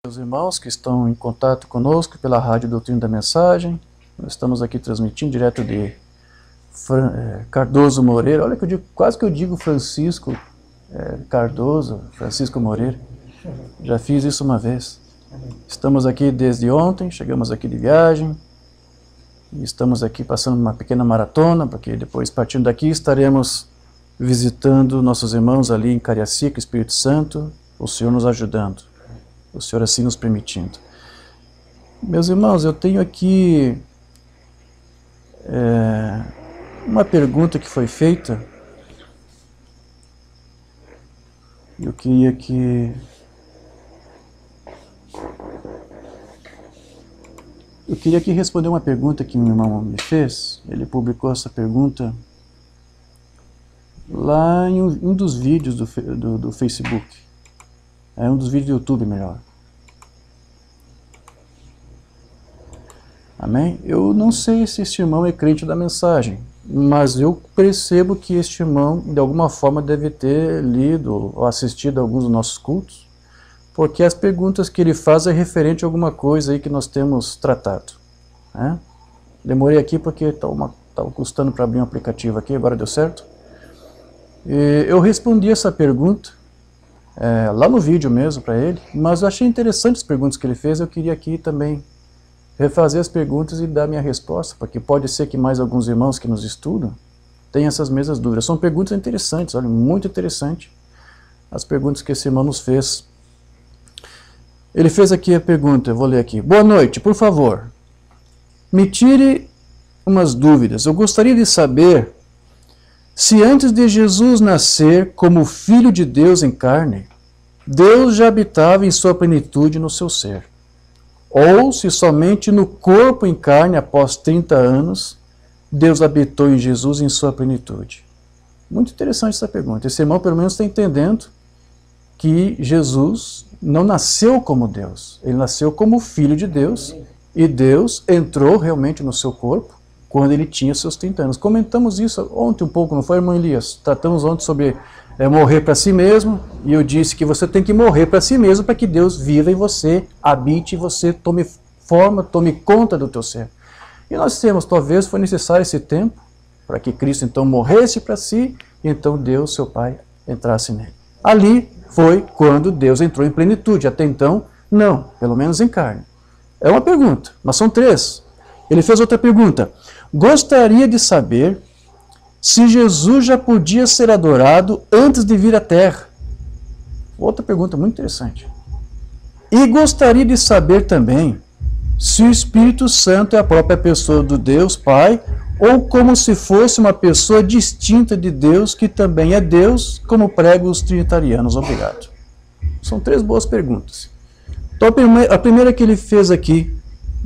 Meus irmãos que estão em contato conosco pela Rádio Doutrina da Mensagem, nós estamos aqui transmitindo direto de Cardoso Moreira. Olha que eu digo, quase que eu digo Francisco Cardoso, Francisco Moreira. Já fiz isso uma vez. Estamos aqui desde ontem, chegamos aqui de viagem. E estamos aqui passando uma pequena maratona, porque depois, partindo daqui, estaremos visitando nossos irmãos ali em Cariacica, Espírito Santo, o Senhor nos ajudando, o Senhor assim nos permitindo. Meus irmãos, eu tenho aqui uma pergunta que foi feita. Eu queria aqui responder uma pergunta que um irmão me fez. Ele publicou essa pergunta lá em um dos vídeos do Facebook. Um dos vídeos do YouTube, melhor. Amém? Eu não sei se este irmão é crente da mensagem, mas eu percebo que este irmão, de alguma forma, deve ter lido ou assistido a alguns dos nossos cultos, porque as perguntas que ele faz é referente a alguma coisa aí que nós temos tratado. Demorei aqui porque estava custando para abrir um aplicativo aqui, agora deu certo. E eu respondi essa pergunta lá no vídeo mesmo para ele, mas eu achei interessante as perguntas que ele fez. Eu queria aqui também refazer as perguntas e dar minha resposta, porque pode ser que mais alguns irmãos que nos estudam tenham essas mesmas dúvidas. São perguntas interessantes, olha, muito interessante as perguntas que esse irmão nos fez. Ele fez aqui a pergunta, eu vou ler aqui. Boa noite, por favor, me tire umas dúvidas. Eu gostaria de saber se antes de Jesus nascer como Filho de Deus em carne, Deus já habitava em sua plenitude no seu ser, ou se somente no corpo em carne, após 30 anos, Deus habitou em Jesus em sua plenitude. Muito interessante essa pergunta. Esse irmão pelo menos está entendendo que Jesus não nasceu como Deus, ele nasceu como Filho de Deus, e Deus entrou realmente no seu corpo quando ele tinha seus 30 anos. Comentamos isso ontem um pouco, não foi, irmão Elias? Tratamos ontem sobre morrer para si mesmo, e eu disse que você tem que morrer para si mesmo para que Deus viva em você, habite em você, tome forma, tome conta do teu ser. E nós temos, talvez foi necessário esse tempo para que Cristo então morresse para si, e então Deus, seu Pai, entrasse nele. Ali foi quando Deus entrou em plenitude, até então não, pelo menos em carne. É uma pergunta, mas são três. Ele fez outra pergunta. Gostaria de saber se Jesus já podia ser adorado antes de vir à Terra. Outra pergunta muito interessante. E gostaria de saber também se o Espírito Santo é a própria pessoa do Deus Pai, ou como se fosse uma pessoa distinta de Deus, que também é Deus, como pregam os trinitarianos. Obrigado. São três boas perguntas. Então, a primeira que ele fez aqui,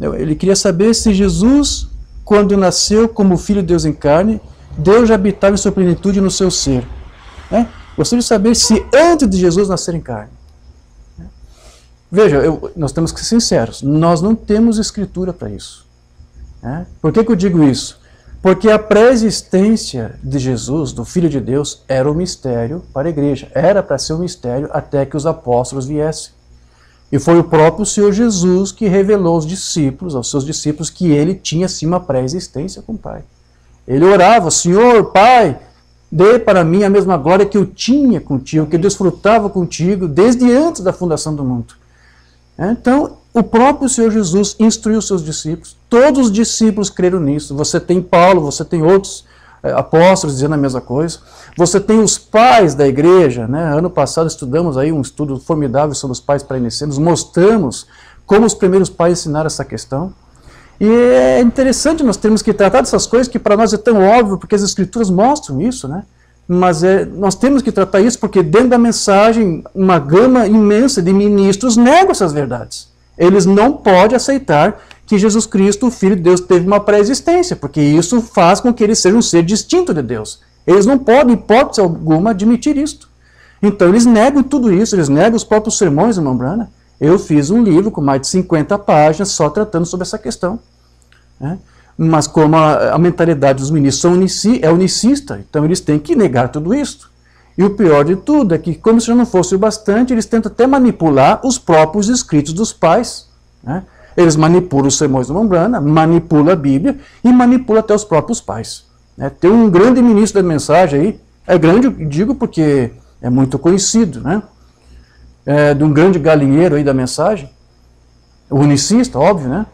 ele queria saber se Jesus, quando nasceu como Filho de Deus em carne, Deus já habitava em sua plenitude no seu ser. Gostaria de saber se antes de Jesus nascer em carne. Veja, nós temos que ser sinceros, nós não temos escritura para isso. Por que eu digo isso? Porque a pré-existência de Jesus, do Filho de Deus, era um mistério para a igreja. Era para ser um mistério até que os apóstolos viessem. E foi o próprio Senhor Jesus que revelou aos seus discípulos, que ele tinha sim uma pré-existência com o Pai. Ele orava, Senhor, Pai, dê para mim a mesma glória que eu tinha contigo, que eu desfrutava contigo desde antes da fundação do mundo. Então, o próprio Senhor Jesus instruiu os seus discípulos, todos os discípulos creram nisso. Você tem Paulo, você tem outros apóstolos dizendo a mesma coisa. Você tem os pais da igreja, Ano passado estudamos aí um estudo formidável sobre os pais pré-nicênicos, mostramos como os primeiros pais ensinaram essa questão. E é interessante nós termos que tratar dessas coisas que para nós é tão óbvio, porque as escrituras mostram isso, Mas nós temos que tratar isso porque dentro da mensagem, uma gama imensa de ministros negam essas verdades. Eles não podem aceitar que Jesus Cristo, o Filho de Deus, teve uma pré-existência, porque isso faz com que ele seja um ser distinto de Deus. Eles não podem, em hipótese alguma, admitir isto. Então eles negam tudo isso, eles negam os próprios sermões, irmão Brana. Eu fiz um livro com mais de 50 páginas só tratando sobre essa questão. Mas como a mentalidade dos ministros é unicista, então eles têm que negar tudo isso. E o pior de tudo é que, como se já não fosse o bastante, eles tentam até manipular os próprios escritos dos pais, né? Eles manipulam os sermões do Mombrana, manipulam a Bíblia e manipulam até os próprios pais, né? Tem um grande ministro da mensagem aí, é grande, digo porque é muito conhecido, né? De um grande galinheiro aí da mensagem, o unicista, óbvio, né?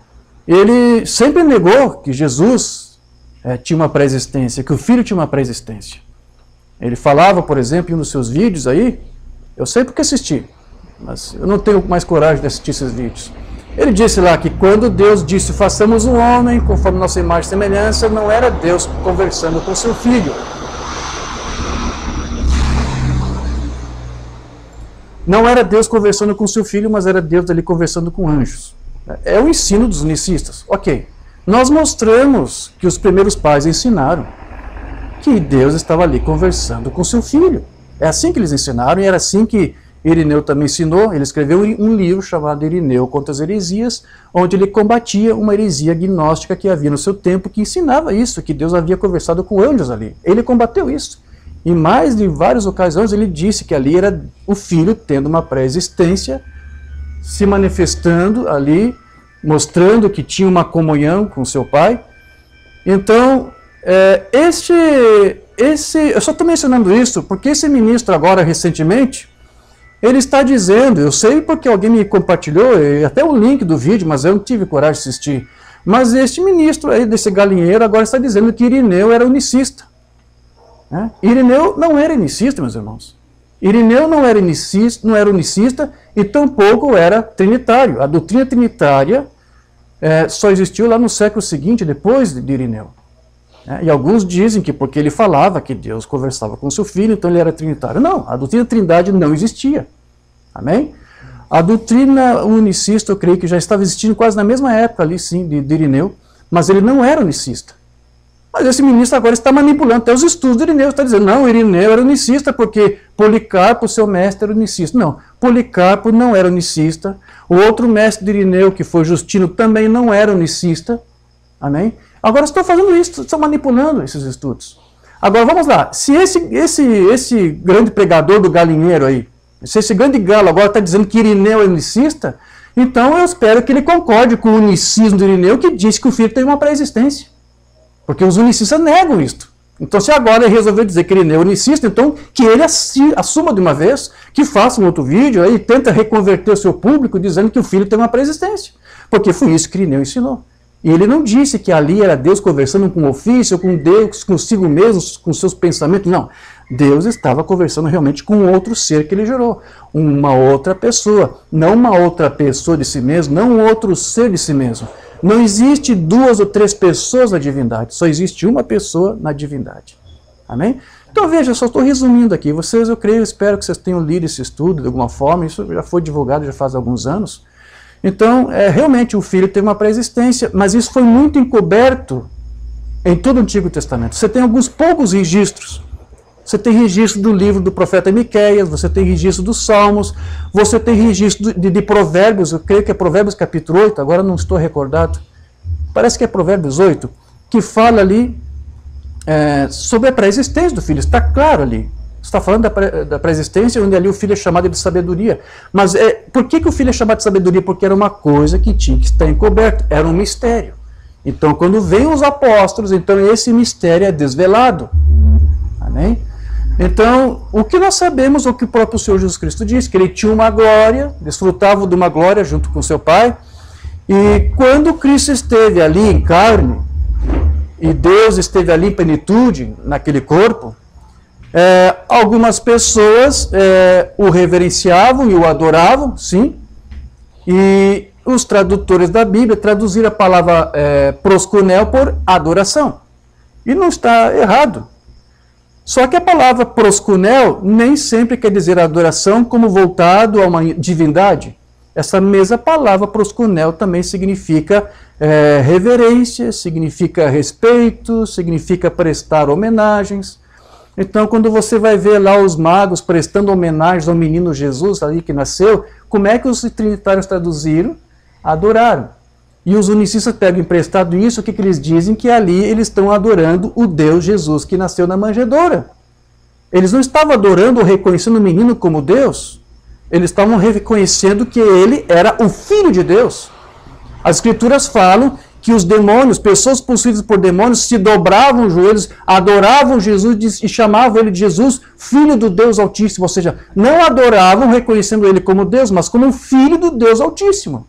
Ele sempre negou que Jesus tinha uma pré-existência, que o Filho tinha uma pré-existência. Ele falava, por exemplo, em um dos seus vídeos aí, eu sei porque assisti, mas eu não tenho mais coragem de assistir esses vídeos. Ele disse lá que quando Deus disse, façamos um homem conforme nossa imagem e semelhança, não era Deus conversando com seu Filho. Não era Deus conversando com seu Filho, mas era Deus ali conversando com anjos. É o ensino dos unicistas. Ok, nós mostramos que os primeiros pais ensinaram que Deus estava ali conversando com seu Filho. É assim que eles ensinaram e era assim que Irineu também ensinou. Ele escreveu um livro chamado Irineu contra as heresias, onde ele combatia uma heresia gnóstica que havia no seu tempo, que ensinava isso, que Deus havia conversado com anjos ali. Ele combateu isso. Em mais de várias ocasiões ele disse que ali era o Filho tendo uma pré-existência, se manifestando ali, mostrando que tinha uma comunhão com seu Pai. Então, eu só estou mencionando isso porque esse ministro agora, recentemente, ele está dizendo, eu sei porque alguém me compartilhou, até o link do vídeo, mas eu não tive coragem de assistir, mas este ministro aí, desse galinheiro, agora está dizendo que Irineu era unicista. Irineu não era unicista, meus irmãos. Irineu não era unicista e tampouco era trinitário. A doutrina trinitária só existiu lá no século seguinte, depois de Irineu. E alguns dizem que porque ele falava que Deus conversava com seu Filho, então ele era trinitário. Não, a doutrina da Trindade não existia. Amém? A doutrina unicista, eu creio que já estava existindo quase na mesma época ali, sim, de Irineu, mas ele não era unicista. Mas esse ministro agora está manipulando até os estudos de Irineu, está dizendo, não, Irineu era unicista porque Policarpo, seu mestre, era unicista. Não, Policarpo não era unicista. O outro mestre de Irineu, que foi Justino, também não era unicista. Amém? Agora estão fazendo isso, estão manipulando esses estudos. Agora vamos lá, se esse grande pregador do galinheiro aí, se esse grande galo agora está dizendo que Irineu é unicista, então eu espero que ele concorde com o unicismo de Irineu, que diz que o Filho tem uma pré-existência. Porque os unicistas negam isto. Então, se agora ele resolveu dizer que Irineu é unicista, então que ele assuma de uma vez, que faça um outro vídeo e tenta reconverter o seu público dizendo que o Filho tem uma pré-existência. Porque foi isso que Irineu ensinou. E ele não disse que ali era Deus conversando com o ofício, com Deus, consigo mesmo, com seus pensamentos. Não. Deus estava conversando realmente com outro ser que ele gerou. Uma outra pessoa. Não uma outra pessoa de si mesmo, não um outro ser de si mesmo. Não existe 2 ou 3 pessoas na divindade, só existe uma pessoa na divindade. Amém? Então veja, eu só estou resumindo aqui. Vocês, eu creio, espero que vocês tenham lido esse estudo de alguma forma, isso já foi divulgado já faz alguns anos. Então, realmente o Filho teve uma pré-existência, mas isso foi muito encoberto em todo o Antigo Testamento. Você tem alguns poucos registros. Você tem registro do livro do profeta Miqueias, você tem registro dos Salmos, você tem registro de Provérbios, eu creio que é Provérbios capítulo 8, agora não estou recordado, parece que é Provérbios 8, que fala ali sobre a pré-existência do Filho, está claro ali. Está falando da pré-existência, onde ali o Filho é chamado de sabedoria. Mas por que o Filho é chamado de sabedoria? Porque era uma coisa que tinha que estar encoberta, era um mistério. Então, quando vem os apóstolos, então esse mistério é desvelado. Amém? Então, o que nós sabemos, o que o próprio Senhor Jesus Cristo disse, que ele tinha uma glória, desfrutava de uma glória junto com seu Pai, e quando Cristo esteve ali em carne, e Deus esteve ali em plenitude, naquele corpo, algumas pessoas o reverenciavam e o adoravam, sim, e os tradutores da Bíblia traduziram a palavra proskunel por adoração, e não está errado. Só que a palavra proskunel nem sempre quer dizer adoração como voltado a uma divindade. Essa mesma palavra proskunel também significa reverência, significa respeito, significa prestar homenagens. Então, quando você vai ver lá os magos prestando homenagens ao menino Jesus ali que nasceu, como é que os trinitários traduziram? Adoraram. E os unicistas pegam emprestado isso, o que eles dizem? Que ali eles estão adorando o Deus Jesus que nasceu na manjedoura. Eles não estavam adorando ou reconhecendo o menino como Deus. Eles estavam reconhecendo que ele era o Filho de Deus. As Escrituras falam que os demônios, pessoas possuídas por demônios, se dobravam os joelhos, adoravam Jesus e chamavam ele de Jesus, Filho do Deus Altíssimo. Ou seja, não adoravam reconhecendo ele como Deus, mas como Filho do Deus Altíssimo.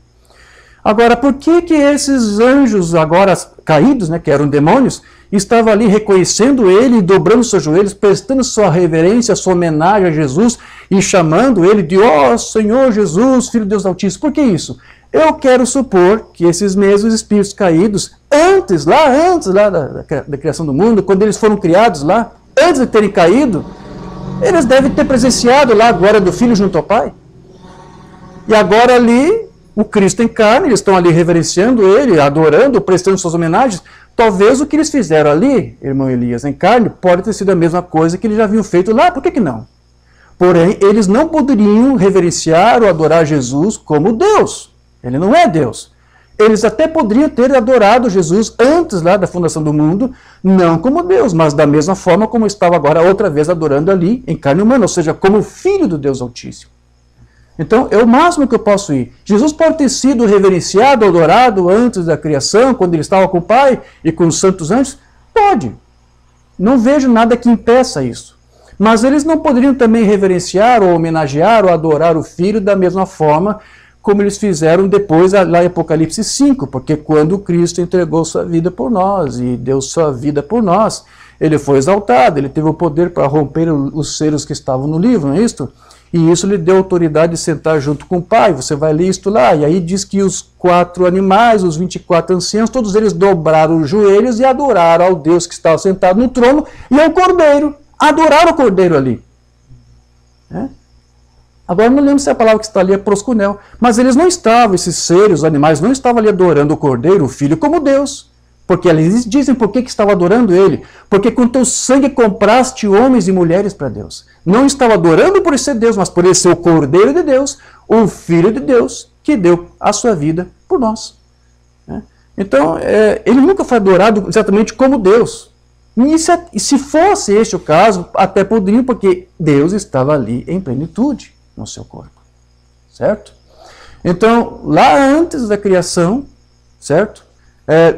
Agora, por que esses anjos agora caídos, que eram demônios, estavam ali reconhecendo ele, dobrando seus joelhos, prestando sua reverência, sua homenagem a Jesus e chamando ele de ó Senhor Jesus, Filho de Deus Altíssimo? Por que isso? Eu quero supor que esses mesmos espíritos caídos, antes da criação do mundo, quando eles foram criados lá, antes de terem caído, eles devem ter presenciado lá a glória do Filho junto ao Pai. E agora ali, o Cristo em carne, eles estão ali reverenciando ele, adorando, prestando suas homenagens. Talvez o que eles fizeram ali, irmão Elias, em carne, pode ter sido a mesma coisa que eles já haviam feito lá, por que não? Porém, eles não poderiam reverenciar ou adorar Jesus como Deus. Ele não é Deus. Eles até poderiam ter adorado Jesus antes lá da fundação do mundo, não como Deus, mas da mesma forma como estava agora outra vez adorando ali em carne humana, ou seja, como Filho do Deus Altíssimo. Então, é o máximo que eu posso ir. Jesus pode ter sido reverenciado, adorado antes da criação, quando ele estava com o Pai e com os santos anjos? Pode. Não vejo nada que impeça isso. Mas eles não poderiam também reverenciar, ou homenagear, ou adorar o Filho da mesma forma como eles fizeram depois lá em Apocalipse 5, porque quando Cristo entregou sua vida por nós e deu sua vida por nós, ele foi exaltado, ele teve o poder para romper os selos que estavam no livro, não é isto? E isso lhe deu autoridade de sentar junto com o Pai. Você vai ler isto lá, e aí diz que os 4 animais, os 24 anciãos, todos eles dobraram os joelhos e adoraram ao Deus que estava sentado no trono e ao Cordeiro. Adoraram o Cordeiro ali. Agora não lembro se a palavra que está ali é proscunel, mas eles não estavam, esses seres, os animais, não estavam ali adorando o Cordeiro, o Filho, como Deus. Porque eles dizem por que estavam adorando ele. Porque com teu sangue compraste homens e mulheres para Deus. Não estava adorando por ele ser Deus, mas por ele ser o Cordeiro de Deus, o Filho de Deus, que deu a sua vida por nós. Então, ele nunca foi adorado exatamente como Deus. E se fosse este o caso, até poderiam, porque Deus estava ali em plenitude no seu corpo. Certo? Então, lá antes da criação, certo?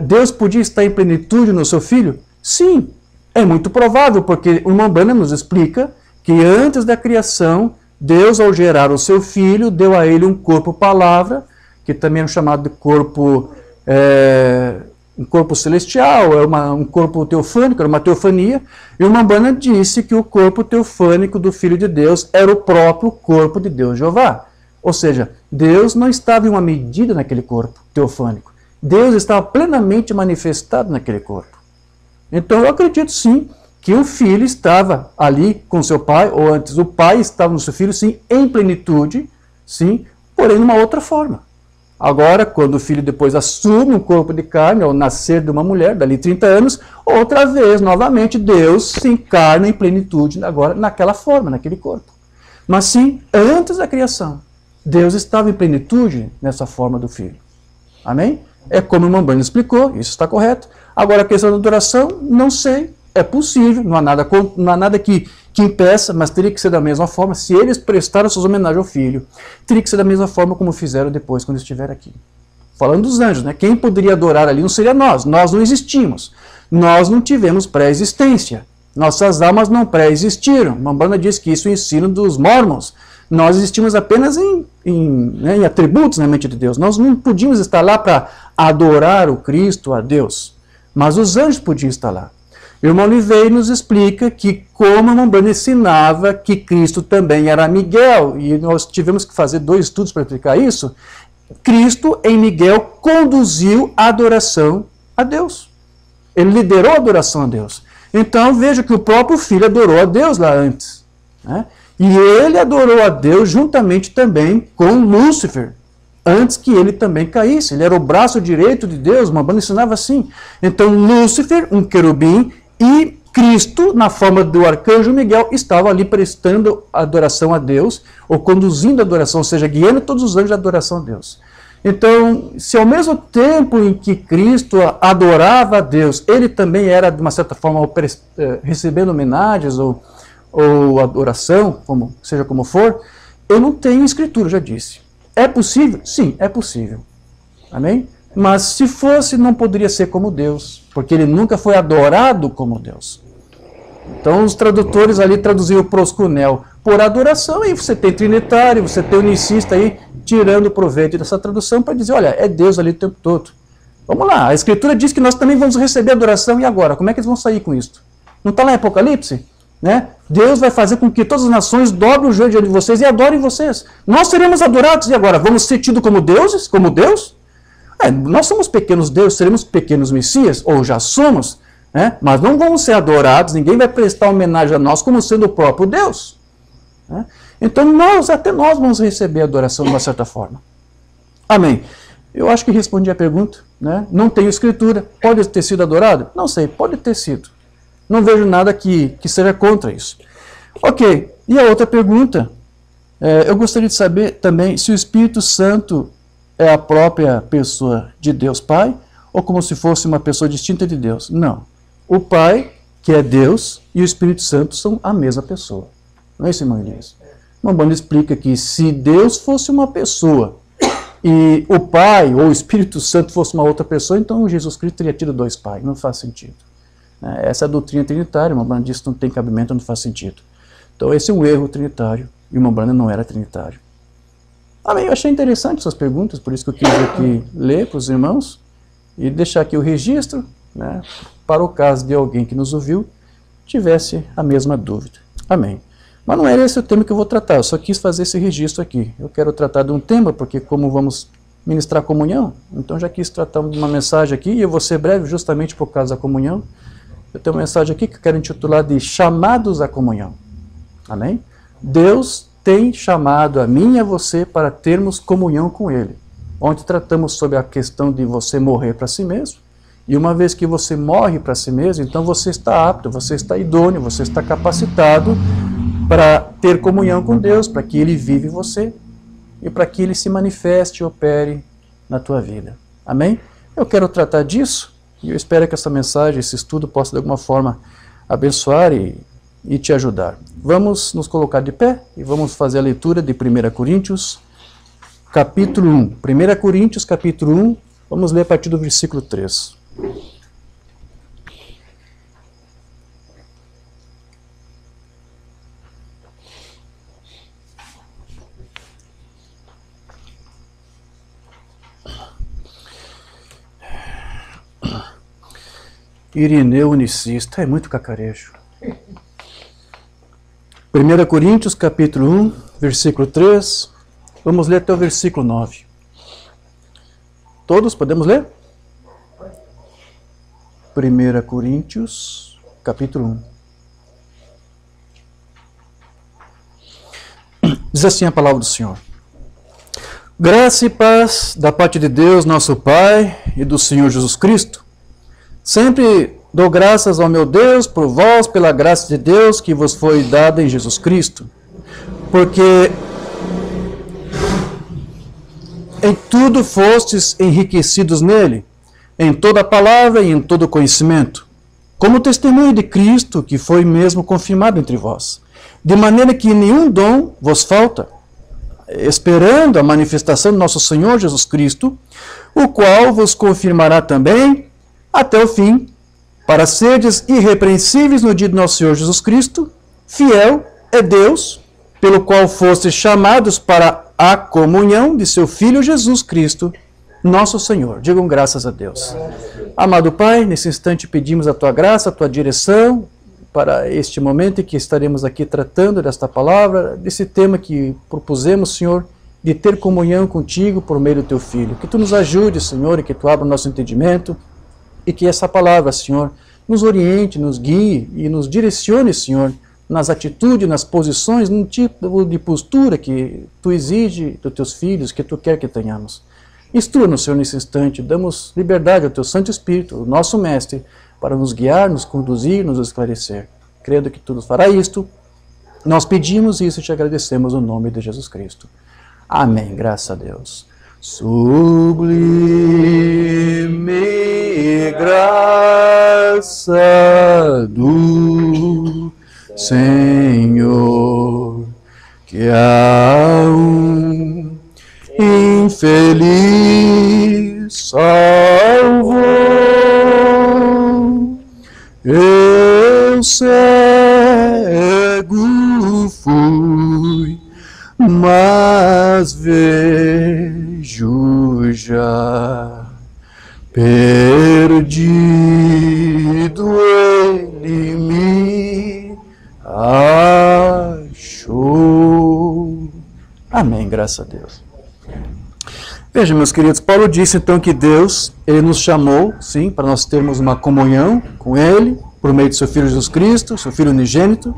Deus podia estar em plenitude no seu Filho? Sim, é muito provável, porque o Umbanda nos explica que antes da criação, Deus, ao gerar o seu Filho, deu a ele um corpo-palavra, que também é chamado de corpo, um corpo celestial, um corpo teofânico, era uma teofania, e o Umbanda disse que o corpo teofânico do Filho de Deus era o próprio corpo de Deus Jeová. Ou seja, Deus não estava em uma medida naquele corpo teofânico. Deus estava plenamente manifestado naquele corpo. Então eu acredito sim que o Filho estava ali com seu Pai, ou antes o Pai estava no seu Filho, sim, em plenitude, sim, porém de uma outra forma. Agora, quando o Filho depois assume um corpo de carne, ao nascer de uma mulher, dali 30 anos, outra vez, novamente, Deus se encarna em plenitude, agora naquela forma, naquele corpo. Mas sim, antes da criação, Deus estava em plenitude nessa forma do Filho. Amém? É como o Umbanda explicou, isso está correto. Agora a questão da adoração, não sei, é possível, não há nada que impeça, mas teria que ser da mesma forma, se eles prestaram suas homenagens ao Filho, teria que ser da mesma forma como fizeram depois, quando estiver aqui. Falando dos anjos, quem poderia adorar ali não seria nós não existimos, nós não tivemos pré-existência, nossas almas não pré-existiram. A Umbanda diz que isso é o ensino dos Mormons. Nós existimos apenas em atributos na mente de Deus. Nós não podíamos estar lá para adorar o Cristo, a Deus. Mas os anjos podiam estar lá. O irmão Oliveira nos explica que como a Umbanda ensinava que Cristo também era Miguel, e nós tivemos que fazer 2 estudos para explicar isso, Cristo em Miguel conduziu a adoração a Deus. Ele liderou a adoração a Deus. Então veja que o próprio Filho adorou a Deus lá antes. E ele adorou a Deus juntamente também com Lúcifer, antes que ele também caísse. Ele era o braço direito de Deus, uma Umbanda ensinava assim. Então Lúcifer, um querubim, e Cristo, na forma do arcanjo Miguel, estava ali prestando adoração a Deus, ou conduzindo a adoração, ou seja, guiando todos os anjos à adoração a Deus. Então, se ao mesmo tempo em que Cristo adorava a Deus, ele também era, de uma certa forma, recebendo homenagens, ou ou adoração, seja como for, eu não tenho escritura, já disse. É possível? Sim, é possível. Amém? Mas se fosse, não poderia ser como Deus, porque ele nunca foi adorado como Deus. Então os tradutores ali traduziram proskunel por adoração, e você tem trinitário, você tem unicista aí tirando proveito dessa tradução para dizer, olha, é Deus ali o tempo todo. Vamos lá, a Escritura diz que nós também vamos receber adoração, e agora? Como é que eles vão sair com isso? Não está lá em Apocalipse? Né? Deus vai fazer com que todas as nações dobrem o joelho diante de vocês e adorem vocês. Nós seremos adorados, e agora? Vamos ser tidos como deuses? Como Deus? Nós somos pequenos deuses, seremos pequenos messias, ou já somos, né? Mas não vamos ser adorados, ninguém vai prestar homenagem a nós como sendo o próprio Deus. Né? Então até nós vamos receber adoração de uma certa forma. Amém. Eu acho que respondi a pergunta. Né? Não tenho escritura. Pode ter sido adorado? Não sei, pode ter sido. Não vejo nada que seja contra isso. Ok, e a outra pergunta, eu gostaria de saber também se o Espírito Santo é a própria pessoa de Deus Pai, ou como se fosse uma pessoa distinta de Deus. Não. O Pai, que é Deus, e o Espírito Santo são a mesma pessoa. Não é isso, irmão Elias? Uma banda explica que se Deus fosse uma pessoa, e o Pai ou o Espírito Santo fosse uma outra pessoa, então Jesus Cristo teria tido dois pais. Não faz sentido. Essa é a doutrina trinitária, uma banda diz que não tem cabimento, não faz sentido. Então esse é um erro trinitário, e uma banda não era trinitário. Amém, eu achei interessante essas perguntas, por isso que eu quis aqui ler para os irmãos, e deixar aqui o registro, né, para o caso de alguém que nos ouviu tivesse a mesma dúvida. Amém. Mas não era esse o tema que eu vou tratar, eu só quis fazer esse registro aqui. Eu quero tratar de um tema, porque como vamos ministrar comunhão, então já quis tratar de uma mensagem aqui, e eu vou ser breve justamente por causa da comunhão. Eu tenho uma mensagem aqui que eu quero intitular de Chamados à Comunhão. Amém? Deus tem chamado a mim e a você para termos comunhão com Ele, onde tratamos sobre a questão de você morrer para si mesmo, e uma vez que você morre para si mesmo, então você está apto, você está idôneo, você está capacitado para ter comunhão com Deus, para que Ele vive em você e para que Ele se manifeste e opere na tua vida. Amém? Eu quero tratar disso e eu espero que essa mensagem, esse estudo possa de alguma forma abençoar e te ajudar. Vamos nos colocar de pé e vamos fazer a leitura de 1 Coríntios, capítulo 1. 1 Coríntios, capítulo 1, vamos ler a partir do versículo 3. Irineu unicista, é muito cacarejo. 1 Coríntios, capítulo 1, versículo 3, vamos ler até o versículo 9. Todos podemos ler? 1 Coríntios, capítulo 1. Diz assim a palavra do Senhor. Graça e paz da parte de Deus, nosso Pai, e do Senhor Jesus Cristo. Sempre dou graças ao meu Deus por vós, pela graça de Deus que vos foi dada em Jesus Cristo. Porque em tudo fostes enriquecidos nele, em toda palavra e em todo conhecimento, como testemunho de Cristo, que foi mesmo confirmado entre vós, de maneira que nenhum dom vos falta, esperando a manifestação do nosso Senhor Jesus Cristo, o qual vos confirmará também até o fim, para serdes irrepreensíveis no dia do nosso Senhor Jesus Cristo. Fiel é Deus, pelo qual fostes chamados para a comunhão de seu Filho Jesus Cristo, nosso Senhor. Digam graças a Deus. Amado Pai, nesse instante pedimos a Tua graça, a Tua direção, para este momento em que estaremos aqui tratando desta palavra, desse tema que propusemos, Senhor, de ter comunhão contigo por meio do Teu Filho. Que Tu nos ajude, Senhor, e que Tu abra o nosso entendimento, e que essa palavra, Senhor, nos oriente, nos guie e nos direcione, Senhor, nas atitudes, nas posições, num tipo de postura que Tu exige dos Teus filhos, que Tu quer que tenhamos. Instrua-nos, Senhor, nesse instante, damos liberdade ao Teu Santo Espírito, o nosso Mestre, para nos guiar, nos conduzir, nos esclarecer. Crendo que Tu nos fará isto, nós pedimos isso e Te agradecemos no nome de Jesus Cristo. Amém. Graças a Deus. Sublime graça do Senhor que há um infeliz salvou. Eu cego fui, mas vejo já. Perdido ele me achou. Amém, graças a Deus. Veja, meus queridos, Paulo disse então que Deus, Ele nos chamou, sim, para nós termos uma comunhão com Ele, por meio de seu Filho Jesus Cristo, seu Filho unigênito.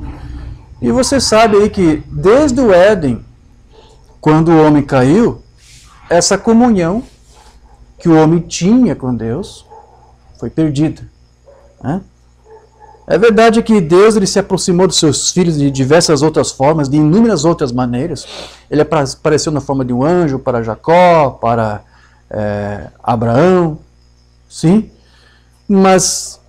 E você sabe aí que desde o Éden, quando o homem caiu, essa comunhão que o homem tinha com Deus foi perdida, né? É verdade que Deus ele se aproximou dos seus filhos de diversas outras formas, de inúmeras outras maneiras. Ele apareceu na forma de um anjo para Jacó, para Abraão, sim, mas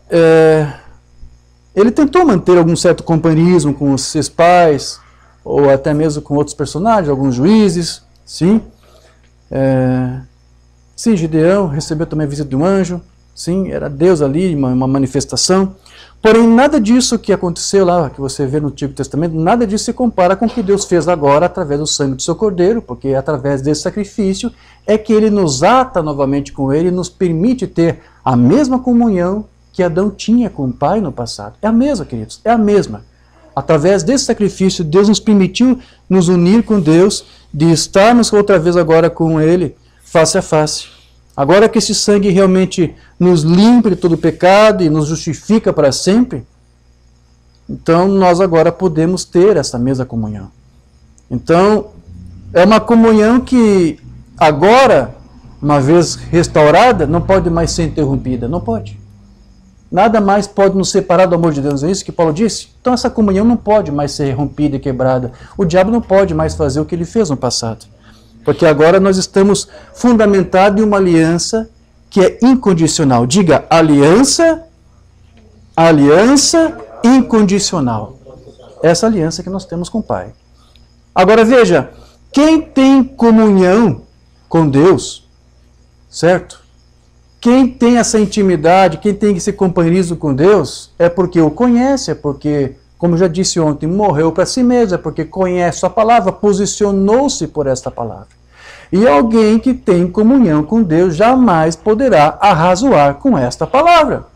ele tentou manter algum certo companheirismo com os seus pais, ou até mesmo com outros personagens, alguns juízes, sim. Sim, Gideão recebeu também a visita de um anjo, sim, era Deus ali, uma manifestação. Porém, nada disso que aconteceu lá, que você vê no Antigo Testamento, nada disso se compara com o que Deus fez agora através do sangue do seu Cordeiro, porque através desse sacrifício é que Ele nos ata novamente com Ele e nos permite ter a mesma comunhão que Adão tinha com o Pai no passado. É a mesma, queridos, é a mesma. Através desse sacrifício, Deus nos permitiu nos unir com Deus, de estarmos outra vez agora com Ele, face a face. Agora que esse sangue realmente nos limpa de todo o pecado e nos justifica para sempre, então nós agora podemos ter essa mesma comunhão. Então, é uma comunhão que agora, uma vez restaurada, não pode mais ser interrompida, não pode. Nada mais pode nos separar do amor de Deus, é isso que Paulo disse? Então essa comunhão não pode mais ser rompida e quebrada. O diabo não pode mais fazer o que ele fez no passado. Porque agora nós estamos fundamentados em uma aliança que é incondicional. Diga, aliança incondicional. Essa aliança que nós temos com o Pai. Agora veja, quem tem comunhão com Deus, certo? Quem tem essa intimidade, quem tem esse companheirismo com Deus, é porque o conhece, é porque, como eu já disse ontem, morreu para si mesmo, é porque conhece a palavra, posicionou-se por esta palavra. E alguém que tem comunhão com Deus jamais poderá arrazoar com esta palavra.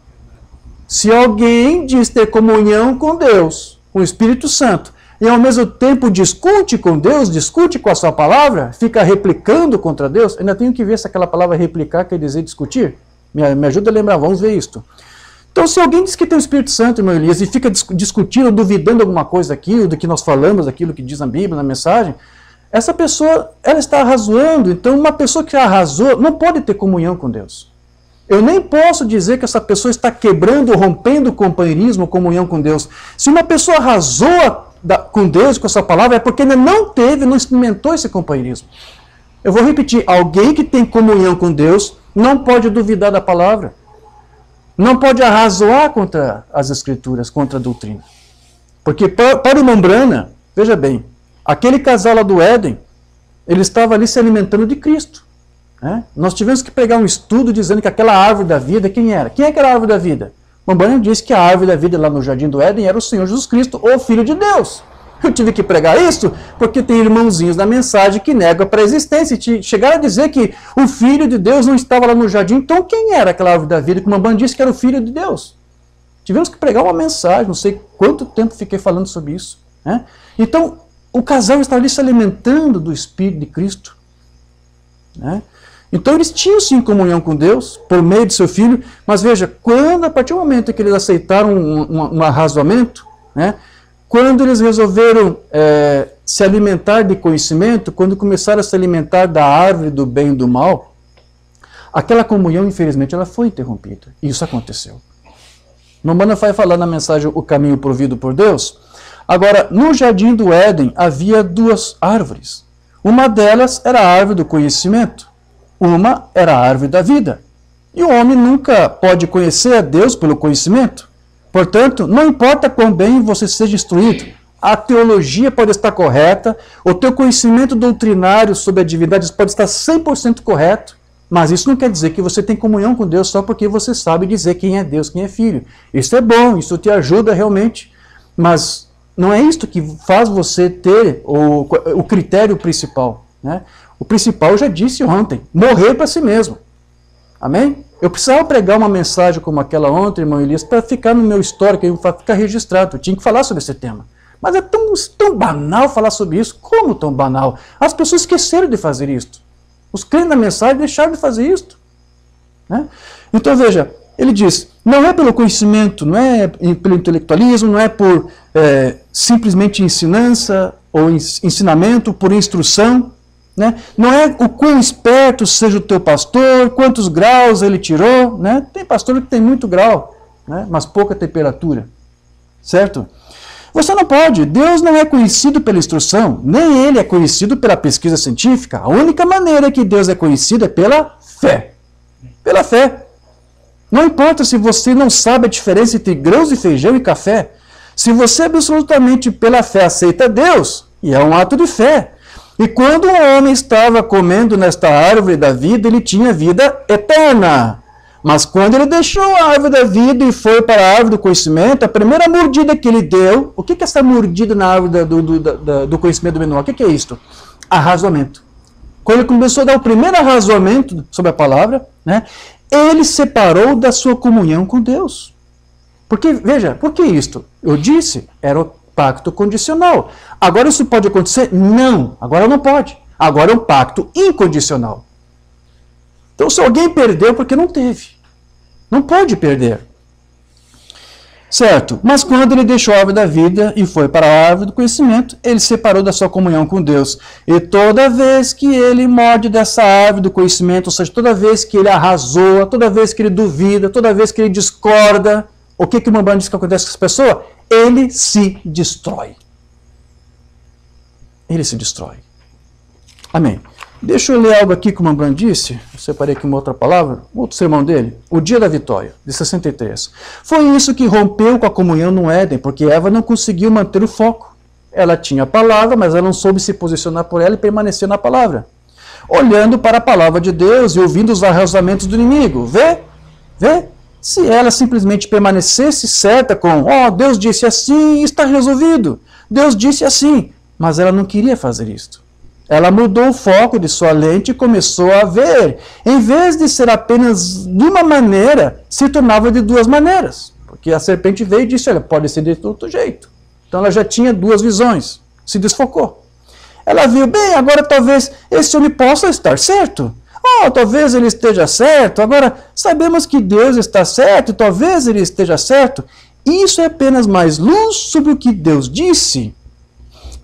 Se alguém diz ter comunhão com Deus, com o Espírito Santo, e ao mesmo tempo discute com Deus, discute com a sua palavra, fica replicando contra Deus, ainda tenho que ver se aquela palavra replicar quer dizer discutir. Me ajuda a lembrar, vamos ver isto. Então, se alguém diz que tem o Espírito Santo, irmão Elias, e fica discutindo, duvidando alguma coisa daquilo, do que nós falamos, daquilo que diz na Bíblia, na mensagem, essa pessoa, ela está arrazoando. Então, uma pessoa que arrasou não pode ter comunhão com Deus. Eu nem posso dizer que essa pessoa está quebrando, rompendo o companheirismo, comunhão com Deus. Se uma pessoa arrasou com Deus, com essa palavra, é porque ainda não teve, não experimentou esse companheirismo. Eu vou repetir, alguém que tem comunhão com Deus não pode duvidar da palavra. Não pode arrazoar contra as Escrituras, contra a doutrina. Porque para o Membrana, veja bem, aquele casal lá do Éden, ele estava ali se alimentando de Cristo. Né? Nós tivemos que pegar um estudo dizendo que aquela árvore da vida, quem era? Quem é aquela árvore da vida? Membrana disse que a árvore da vida lá no Jardim do Éden era o Senhor Jesus Cristo, o Filho de Deus. Eu tive que pregar isso porque tem irmãozinhos na mensagem que negam a pré-existência e chegaram a dizer que o Filho de Deus não estava lá no jardim. Então quem era aquela árvore da vida que Membrana disse que era o Filho de Deus? Tivemos que pregar uma mensagem, não sei quanto tempo fiquei falando sobre isso. Né? Então, o casal estava ali se alimentando do Espírito de Cristo. Né? Então, eles tinham sim comunhão com Deus, por meio de seu Filho, mas veja, quando, a partir do momento que eles aceitaram um arrazoamento, né? Quando eles resolveram se alimentar de conhecimento, quando começaram a se alimentar da árvore do bem e do mal, aquela comunhão, infelizmente, ela foi interrompida. E isso aconteceu. Membrana vai falar na mensagem O Caminho Provido por Deus. Agora, no Jardim do Éden havia duas árvores. Uma delas era a árvore do conhecimento. Uma era a árvore da vida. E o homem nunca pode conhecer a Deus pelo conhecimento. Portanto, não importa quão bem você seja instruído, A teologia pode estar correta, o teu conhecimento doutrinário sobre a divindade pode estar 100% correto, mas isso não quer dizer que você tem comunhão com Deus só porque você sabe dizer quem é Deus, quem é Filho. Isso é bom, isso te ajuda realmente, mas não é isso que faz você ter o critério principal, né? O principal, eu já disse ontem, morrer para si mesmo. Amém? Eu precisava pregar uma mensagem como aquela ontem, irmão Elias, para ficar no meu histórico, para ficar registrado. Eu tinha que falar sobre esse tema. Mas é tão banal falar sobre isso. Como tão banal? As pessoas esqueceram de fazer isso. Os crentes da mensagem deixaram de fazer isso. Né? Então veja, ele diz, não é pelo conhecimento, não é pelo intelectualismo, não é por simplesmente ensinança ou ensinamento, por instrução. Né? Não é o quão esperto seja o teu pastor, quantos graus ele tirou. Né? Tem pastor que tem muito grau, né? Mas pouca temperatura. Certo? Você não pode. Deus não é conhecido pela instrução, nem ele é conhecido pela pesquisa científica. A única maneira que Deus é conhecido é pela fé. Pela fé. Não importa se você não sabe a diferença entre grãos de feijão e café. Se você absolutamente pela fé aceita Deus, e é um ato de fé. E quando o homem estava comendo nesta árvore da vida, ele tinha vida eterna. Mas quando ele deixou a árvore da vida e foi para a árvore do conhecimento, a primeira mordida que ele deu, o que é essa mordida na árvore do conhecimento do menor? O que é isto? Arrazoamento. Quando ele começou a dar o primeiro arrazoamento sobre a palavra, né, ele separou da sua comunhão com Deus. Porque, veja, por que isto? Eu disse, era o pacto condicional. Agora isso pode acontecer? Não, agora não pode. Agora é um pacto incondicional. Então se alguém perdeu, porque não teve. Não pode perder. Certo, mas quando ele deixou a árvore da vida e foi para a árvore do conhecimento, ele separou da sua comunhão com Deus. E toda vez que ele morde dessa árvore do conhecimento, ou seja, toda vez que ele arrazoa, toda vez que ele duvida, toda vez que ele discorda, o que o Mambran diz que acontece com essa pessoa? Ele se destrói. Ele se destrói. Amém. Deixa eu ler algo aqui que o Mambran disse. Eu separei aqui uma outra palavra. Outro sermão dele. O dia da vitória, de 63. Foi isso que rompeu com a comunhão no Éden, porque Eva não conseguiu manter o foco. Ela tinha a palavra, mas ela não soube se posicionar por ela e permanecer na palavra. Olhando para a palavra de Deus e ouvindo os arrasamentos do inimigo. Vê? Se ela simplesmente permanecesse certa com, Deus disse assim, está resolvido. Deus disse assim. Mas ela não queria fazer isto. Ela mudou o foco de sua lente e começou a ver. Em vez de ser apenas de uma maneira, se tornava de duas maneiras. Porque a serpente veio e disse, olha, pode ser de outro jeito. Então ela já tinha duas visões. Se desfocou. Ela viu, bem, agora talvez esse homem possa estar certo. Talvez ele esteja certo. Agora, sabemos que Deus está certo, talvez ele esteja certo. Isso é apenas mais luz sobre o que Deus disse.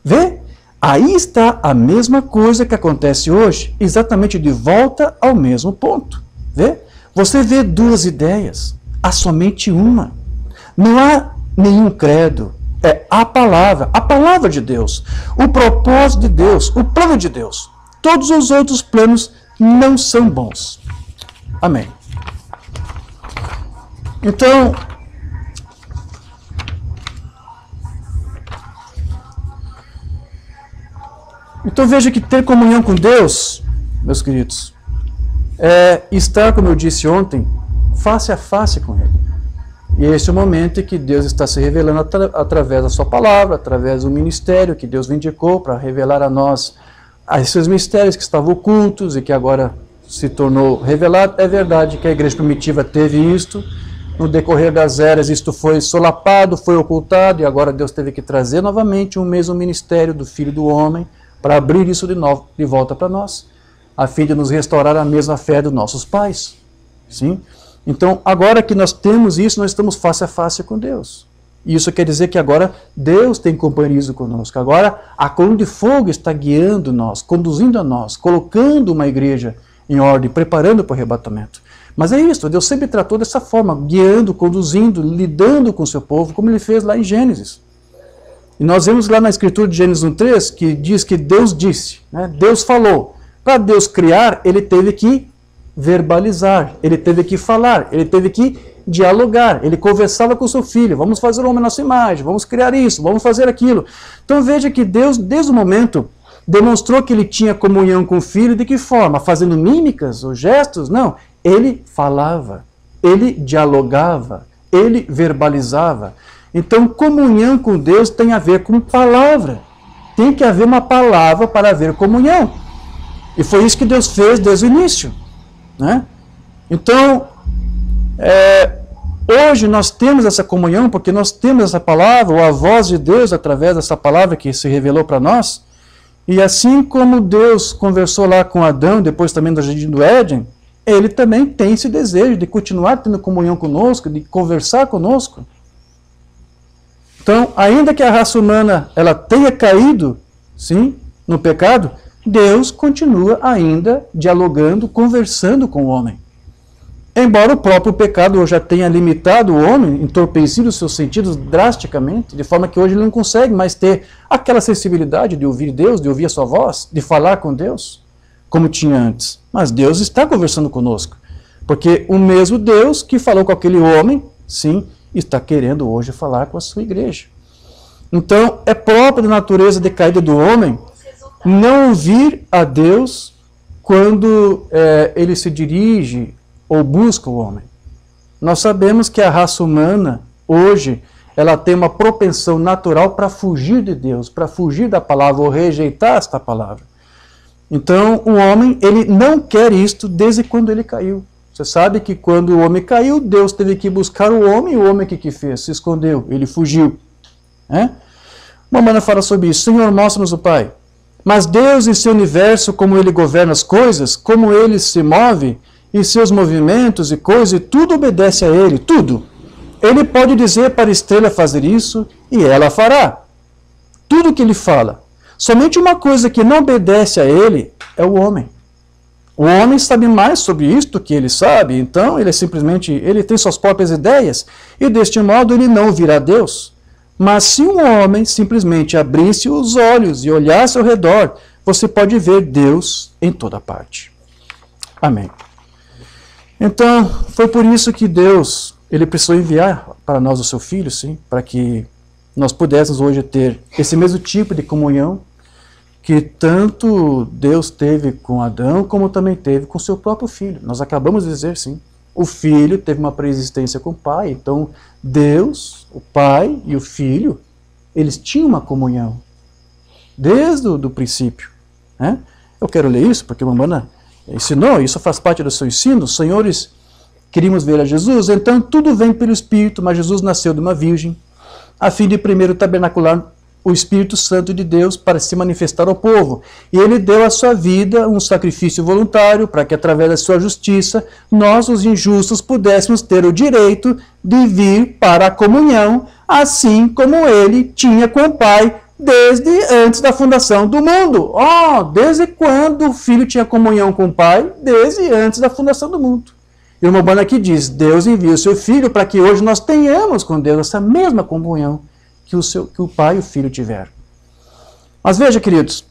Vê? Aí está a mesma coisa que acontece hoje, exatamente de volta ao mesmo ponto. Vê? Você vê duas ideias, há somente uma. Não há nenhum credo, é a palavra de Deus, o propósito de Deus, o plano de Deus. Todos os outros planos não são bons. Amém. Então veja que ter comunhão com Deus, meus queridos, é estar, como eu disse ontem, face a face com Ele. E esse é o momento em que Deus está se revelando através da sua palavra, através do ministério que Deus vindicou para revelar a nós esses mistérios que estavam ocultos e que agora se tornou revelado. É verdade que a igreja primitiva teve isto, no decorrer das eras isto foi solapado, foi ocultado, e agora Deus teve que trazer novamente o mesmo ministério do Filho do Homem, para abrir isso de volta para nós, a fim de nos restaurar a mesma fé dos nossos pais. Sim? Então, agora que nós temos isso, nós estamos face a face com Deus. E isso quer dizer que agora Deus tem companheirismo conosco. Agora a coluna de fogo está guiando nós, conduzindo a nós, colocando uma igreja em ordem, preparando para o arrebatamento. Mas é isso, Deus sempre tratou dessa forma, guiando, conduzindo, lidando com o seu povo, como Ele fez lá em Gênesis. E nós vemos lá na escritura de Gênesis 1:3 que diz que Deus disse, né? Deus falou. Para Deus criar, Ele teve que verbalizar, Ele teve que falar, Ele teve que dialogar. Ele conversava com o seu filho, vamos fazer o homem à nossa imagem, vamos criar isso, vamos fazer aquilo. Então veja que Deus, desde o momento, demonstrou que ele tinha comunhão com o filho. De que forma? Fazendo mímicas ou gestos? Não. Ele falava, ele dialogava, ele verbalizava. Então, comunhão com Deus tem a ver com palavra. Tem que haver uma palavra para haver comunhão. E foi isso que Deus fez desde o início, né? Então, hoje nós temos essa comunhão porque nós temos essa palavra, ou a voz de Deus através dessa palavra que se revelou para nós. E assim como Deus conversou lá com Adão, depois também do Jardim do Éden, ele também tem esse desejo de continuar tendo comunhão conosco, de conversar conosco. Então, ainda que a raça humana ela tenha caído, sim, no pecado, Deus continua ainda dialogando, conversando com o homem. Embora o próprio pecado já tenha limitado o homem, entorpecido os seus sentidos drasticamente, de forma que hoje ele não consegue mais ter aquela sensibilidade de ouvir Deus, de ouvir a sua voz, de falar com Deus, como tinha antes. Mas Deus está conversando conosco, porque o mesmo Deus que falou com aquele homem, sim, está querendo hoje falar com a sua igreja. Então, é próprio da natureza decaída do homem não ouvir a Deus quando ele se dirige ou busca o homem. Nós sabemos que a raça humana, hoje, ela tem uma propensão natural para fugir de Deus, para fugir da palavra ou rejeitar esta palavra. Então, o homem, ele não quer isto desde quando ele caiu. Você sabe que quando o homem caiu, Deus teve que buscar o homem, e o homem que fez? Se escondeu, ele fugiu. Mamãe fala sobre isso. Senhor, mostra-nos o Pai. Mas Deus em seu universo, como ele governa as coisas, como ele se move, e seus movimentos e coisas, e tudo obedece a ele, tudo. Ele pode dizer para a estrela fazer isso, e ela fará. Tudo que ele fala. Somente uma coisa que não obedece a ele é o homem. O homem sabe mais sobre isso do que ele sabe, então ele tem suas próprias ideias, e deste modo ele não ouvirá Deus. Mas se um homem simplesmente abrisse os olhos e olhasse ao redor, você pode ver Deus em toda parte. Amém. Então, foi por isso que Deus, ele precisou enviar para nós o seu Filho, sim, para que nós pudéssemos hoje ter esse mesmo tipo de comunhão que tanto Deus teve com Adão, como também teve com seu próprio Filho. Nós acabamos de dizer, sim, o Filho teve uma pré-existência com o Pai, então Deus, o Pai e o Filho, eles tinham uma comunhão, desde o princípio. Eu quero ler isso, porque a Mamana ensinou, isso faz parte do seu ensino. Senhores, queríamos ver a Jesus, então tudo vem pelo Espírito, mas Jesus nasceu de uma virgem, a fim de primeiro tabernacular o Espírito Santo de Deus para se manifestar ao povo. E ele deu a sua vida um sacrifício voluntário para que, através da sua justiça, nós, os injustos, pudéssemos ter o direito de vir para a comunhão, assim como ele tinha com o Pai desde antes da fundação do mundo. Desde quando o Filho tinha comunhão com o Pai? Desde antes da fundação do mundo. E o Mobana aqui diz, Deus envia o seu Filho para que hoje nós tenhamos com Deus essa mesma comunhão que o Pai e o Filho tiveram. Mas veja, queridos,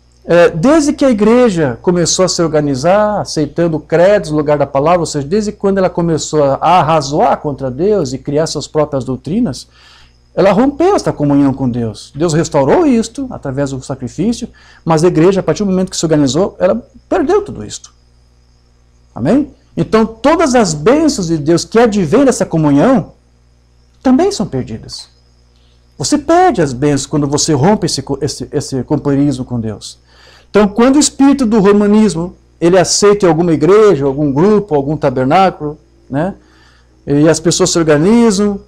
desde que a igreja começou a se organizar, aceitando credos no lugar da palavra, ou seja, desde quando ela começou a arrazoar contra Deus e criar suas próprias doutrinas, ela rompeu esta comunhão com Deus. Deus restaurou isto através do sacrifício, mas a igreja, a partir do momento que se organizou, ela perdeu tudo isto. Amém? Então, todas as bênçãos de Deus que advêm dessa comunhão também são perdidas. Você perde as bênçãos quando você rompe esse companheirismo com Deus. Então, quando o espírito do romanismo, ele aceita em alguma igreja, algum grupo, algum tabernáculo, e as pessoas se organizam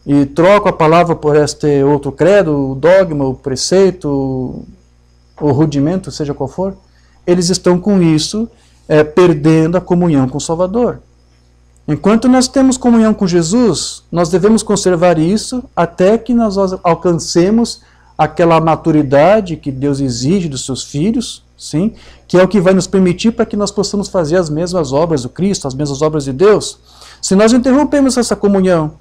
e trocam a palavra por este outro credo, o dogma, o preceito, o rudimento, seja qual for, eles estão com isso perdendo a comunhão com o Salvador. Enquanto nós temos comunhão com Jesus, nós devemos conservar isso até que nós alcancemos aquela maturidade que Deus exige dos seus filhos, sim, que é o que vai nos permitir para que nós possamos fazer as mesmas obras do Cristo, as mesmas obras de Deus. Se nós interrompemos essa comunhão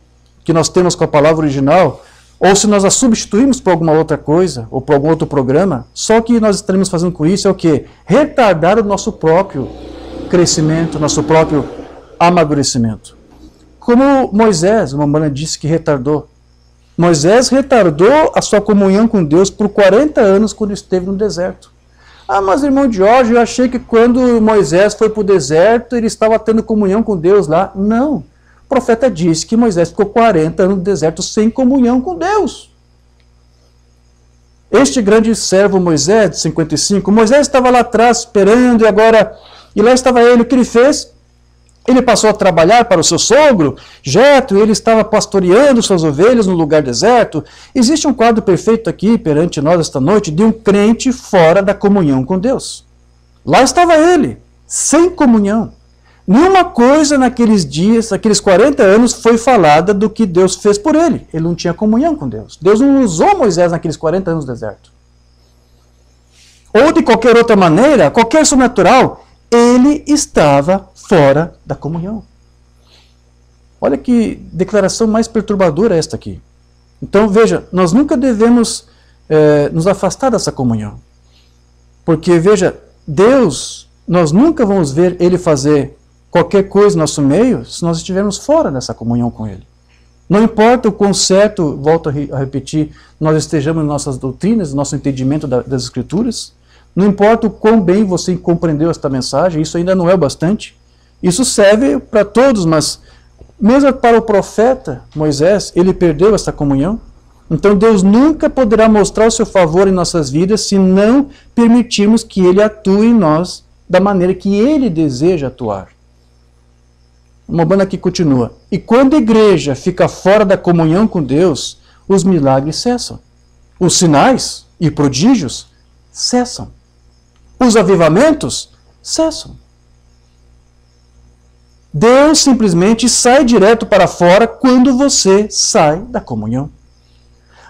que nós temos com a palavra original, ou se nós a substituímos por alguma outra coisa, ou por algum outro programa, só que nós estaremos fazendo com isso é o quê? Retardar o nosso próprio crescimento, nosso próprio amadurecimento. como Moisés, uma Umbanda disse que retardou. Moisés retardou a sua comunhão com Deus por 40 anos quando esteve no deserto. Ah, mas irmão Jorge, eu achei que quando Moisés foi para o deserto, ele estava tendo comunhão com Deus lá. Não. O profeta disse que Moisés ficou 40 anos no deserto sem comunhão com Deus. Este grande servo Moisés, de 55, Moisés estava lá atrás esperando e lá estava ele. O que ele fez? Ele passou a trabalhar para o seu sogro, Jetro, e ele estava pastoreando suas ovelhas no lugar deserto. Existe um quadro perfeito aqui perante nós esta noite de um crente fora da comunhão com Deus. Lá estava ele, sem comunhão. Nenhuma coisa naqueles dias, aqueles 40 anos, foi falada do que Deus fez por ele. Ele não tinha comunhão com Deus. Deus não usou Moisés naqueles 40 anos no deserto. Ou de qualquer outra maneira, qualquer sobrenatural, ele estava fora da comunhão. Olha que declaração mais perturbadora esta aqui. Então veja, nós nunca devemos nos afastar dessa comunhão. Porque veja, Deus, nós nunca vamos ver Ele fazer qualquer coisa no nosso meio se nós estivermos fora dessa comunhão com Ele. Não importa o quão certo, volto a repetir, nós estejamos em nossas doutrinas, no nosso entendimento das Escrituras, não importa o quão bem você compreendeu esta mensagem, isso ainda não é o bastante. Isso serve para todos, mas mesmo para o profeta Moisés, ele perdeu essa comunhão. Então Deus nunca poderá mostrar o seu favor em nossas vidas se não permitirmos que Ele atue em nós da maneira que Ele deseja atuar. Uma banda aqui continua. E quando a igreja fica fora da comunhão com Deus, os milagres cessam. Os sinais e prodígios cessam. Os avivamentos cessam. Deus simplesmente sai direto para fora quando você sai da comunhão.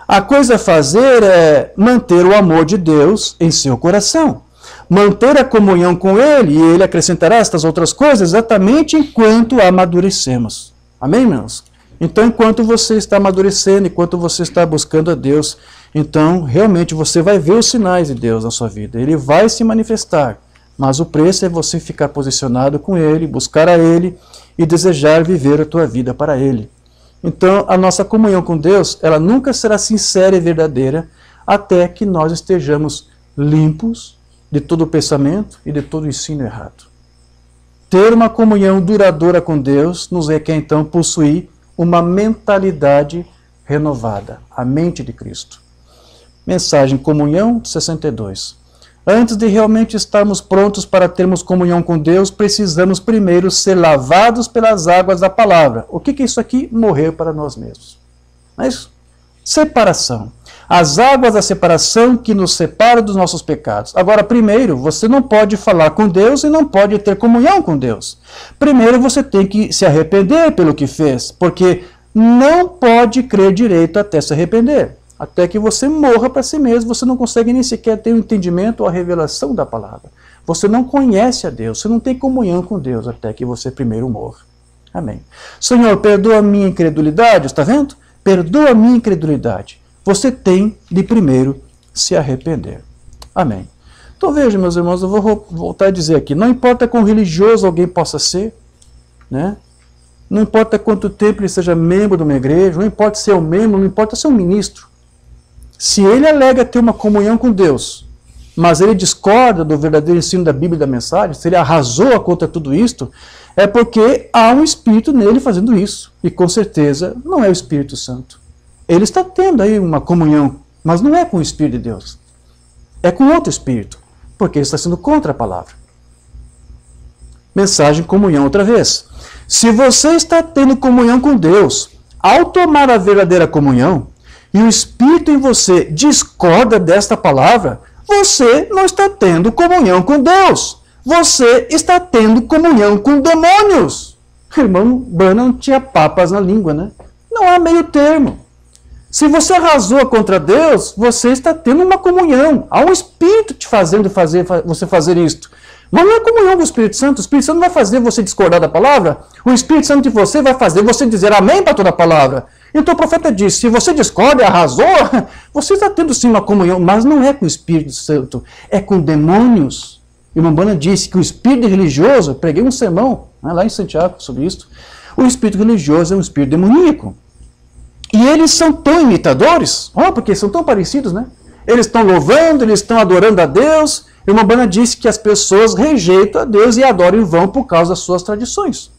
A coisa a fazer é manter o amor de Deus em seu coração. Manter a comunhão com Ele, e Ele acrescentará estas outras coisas exatamente enquanto amadurecemos. Amém, irmãos? Então, enquanto você está amadurecendo, enquanto você está buscando a Deus, então, realmente, você vai ver os sinais de Deus na sua vida. Ele vai se manifestar, mas o preço é você ficar posicionado com Ele, buscar a Ele e desejar viver a tua vida para Ele. Então, a nossa comunhão com Deus, ela nunca será sincera e verdadeira até que nós estejamos limpos de todo pensamento e de todo ensino errado. Ter uma comunhão duradoura com Deus nos requer, então, possuir uma mentalidade renovada, a mente de Cristo. Mensagem Comunhão 62. Antes de realmente estarmos prontos para termos comunhão com Deus, precisamos primeiro ser lavados pelas águas da palavra. O que é isso aqui? Morrer para nós mesmos. Mas separação. As águas da separação que nos separam dos nossos pecados. Agora, primeiro, você não pode falar com Deus e não pode ter comunhão com Deus. Primeiro, você tem que se arrepender pelo que fez, porque não pode crer direito até se arrepender. Até que você morra para si mesmo, você não consegue nem sequer ter o entendimento ou a revelação da palavra. Você não conhece a Deus, você não tem comunhão com Deus até que você primeiro morra. Amém. Senhor, perdoa a minha incredulidade, está vendo? Perdoa a minha incredulidade. Você tem de primeiro se arrepender. Amém. Então veja, meus irmãos, eu vou voltar a dizer aqui, não importa quão religioso alguém possa ser, né? Não importa quanto tempo ele seja membro de uma igreja, não importa ser um membro, não importa ser um ministro. Se ele alega ter uma comunhão com Deus, mas ele discorda do verdadeiro ensino da Bíblia e da mensagem, se ele arrasou contra tudo isto, é porque há um Espírito nele fazendo isso. E com certeza não é o Espírito Santo. Ele está tendo aí uma comunhão, mas não é com o Espírito de Deus. É com outro Espírito, porque ele está sendo contra a palavra. Mensagem Comunhão outra vez. Se você está tendo comunhão com Deus, ao tomar a verdadeira comunhão, e o Espírito em você discorda desta palavra, você não está tendo comunhão com Deus. Você está tendo comunhão com demônios. Irmão Branham tinha papas na língua, né? Não há meio termo. Se você arrasou contra Deus, você está tendo uma comunhão. Há um Espírito te fazendo você fazer isto. Mas não é comunhão com o Espírito Santo. O Espírito Santo não vai fazer você discordar da palavra. O Espírito Santo de você vai fazer você dizer amém para toda a palavra. Então o profeta disse, se você discorda e arrasou, você está tendo sim uma comunhão, mas não é com o Espírito Santo, é com demônios. E Umbanda disse que o espírito religioso, eu preguei um sermão, né, lá em Santiago sobre isso, o espírito religioso é um espírito demoníaco. E eles são tão imitadores, porque são tão parecidos, né? Eles estão louvando, eles estão adorando a Deus, e Umbanda disse que as pessoas rejeitam a Deus e adoram em vão por causa das suas tradições.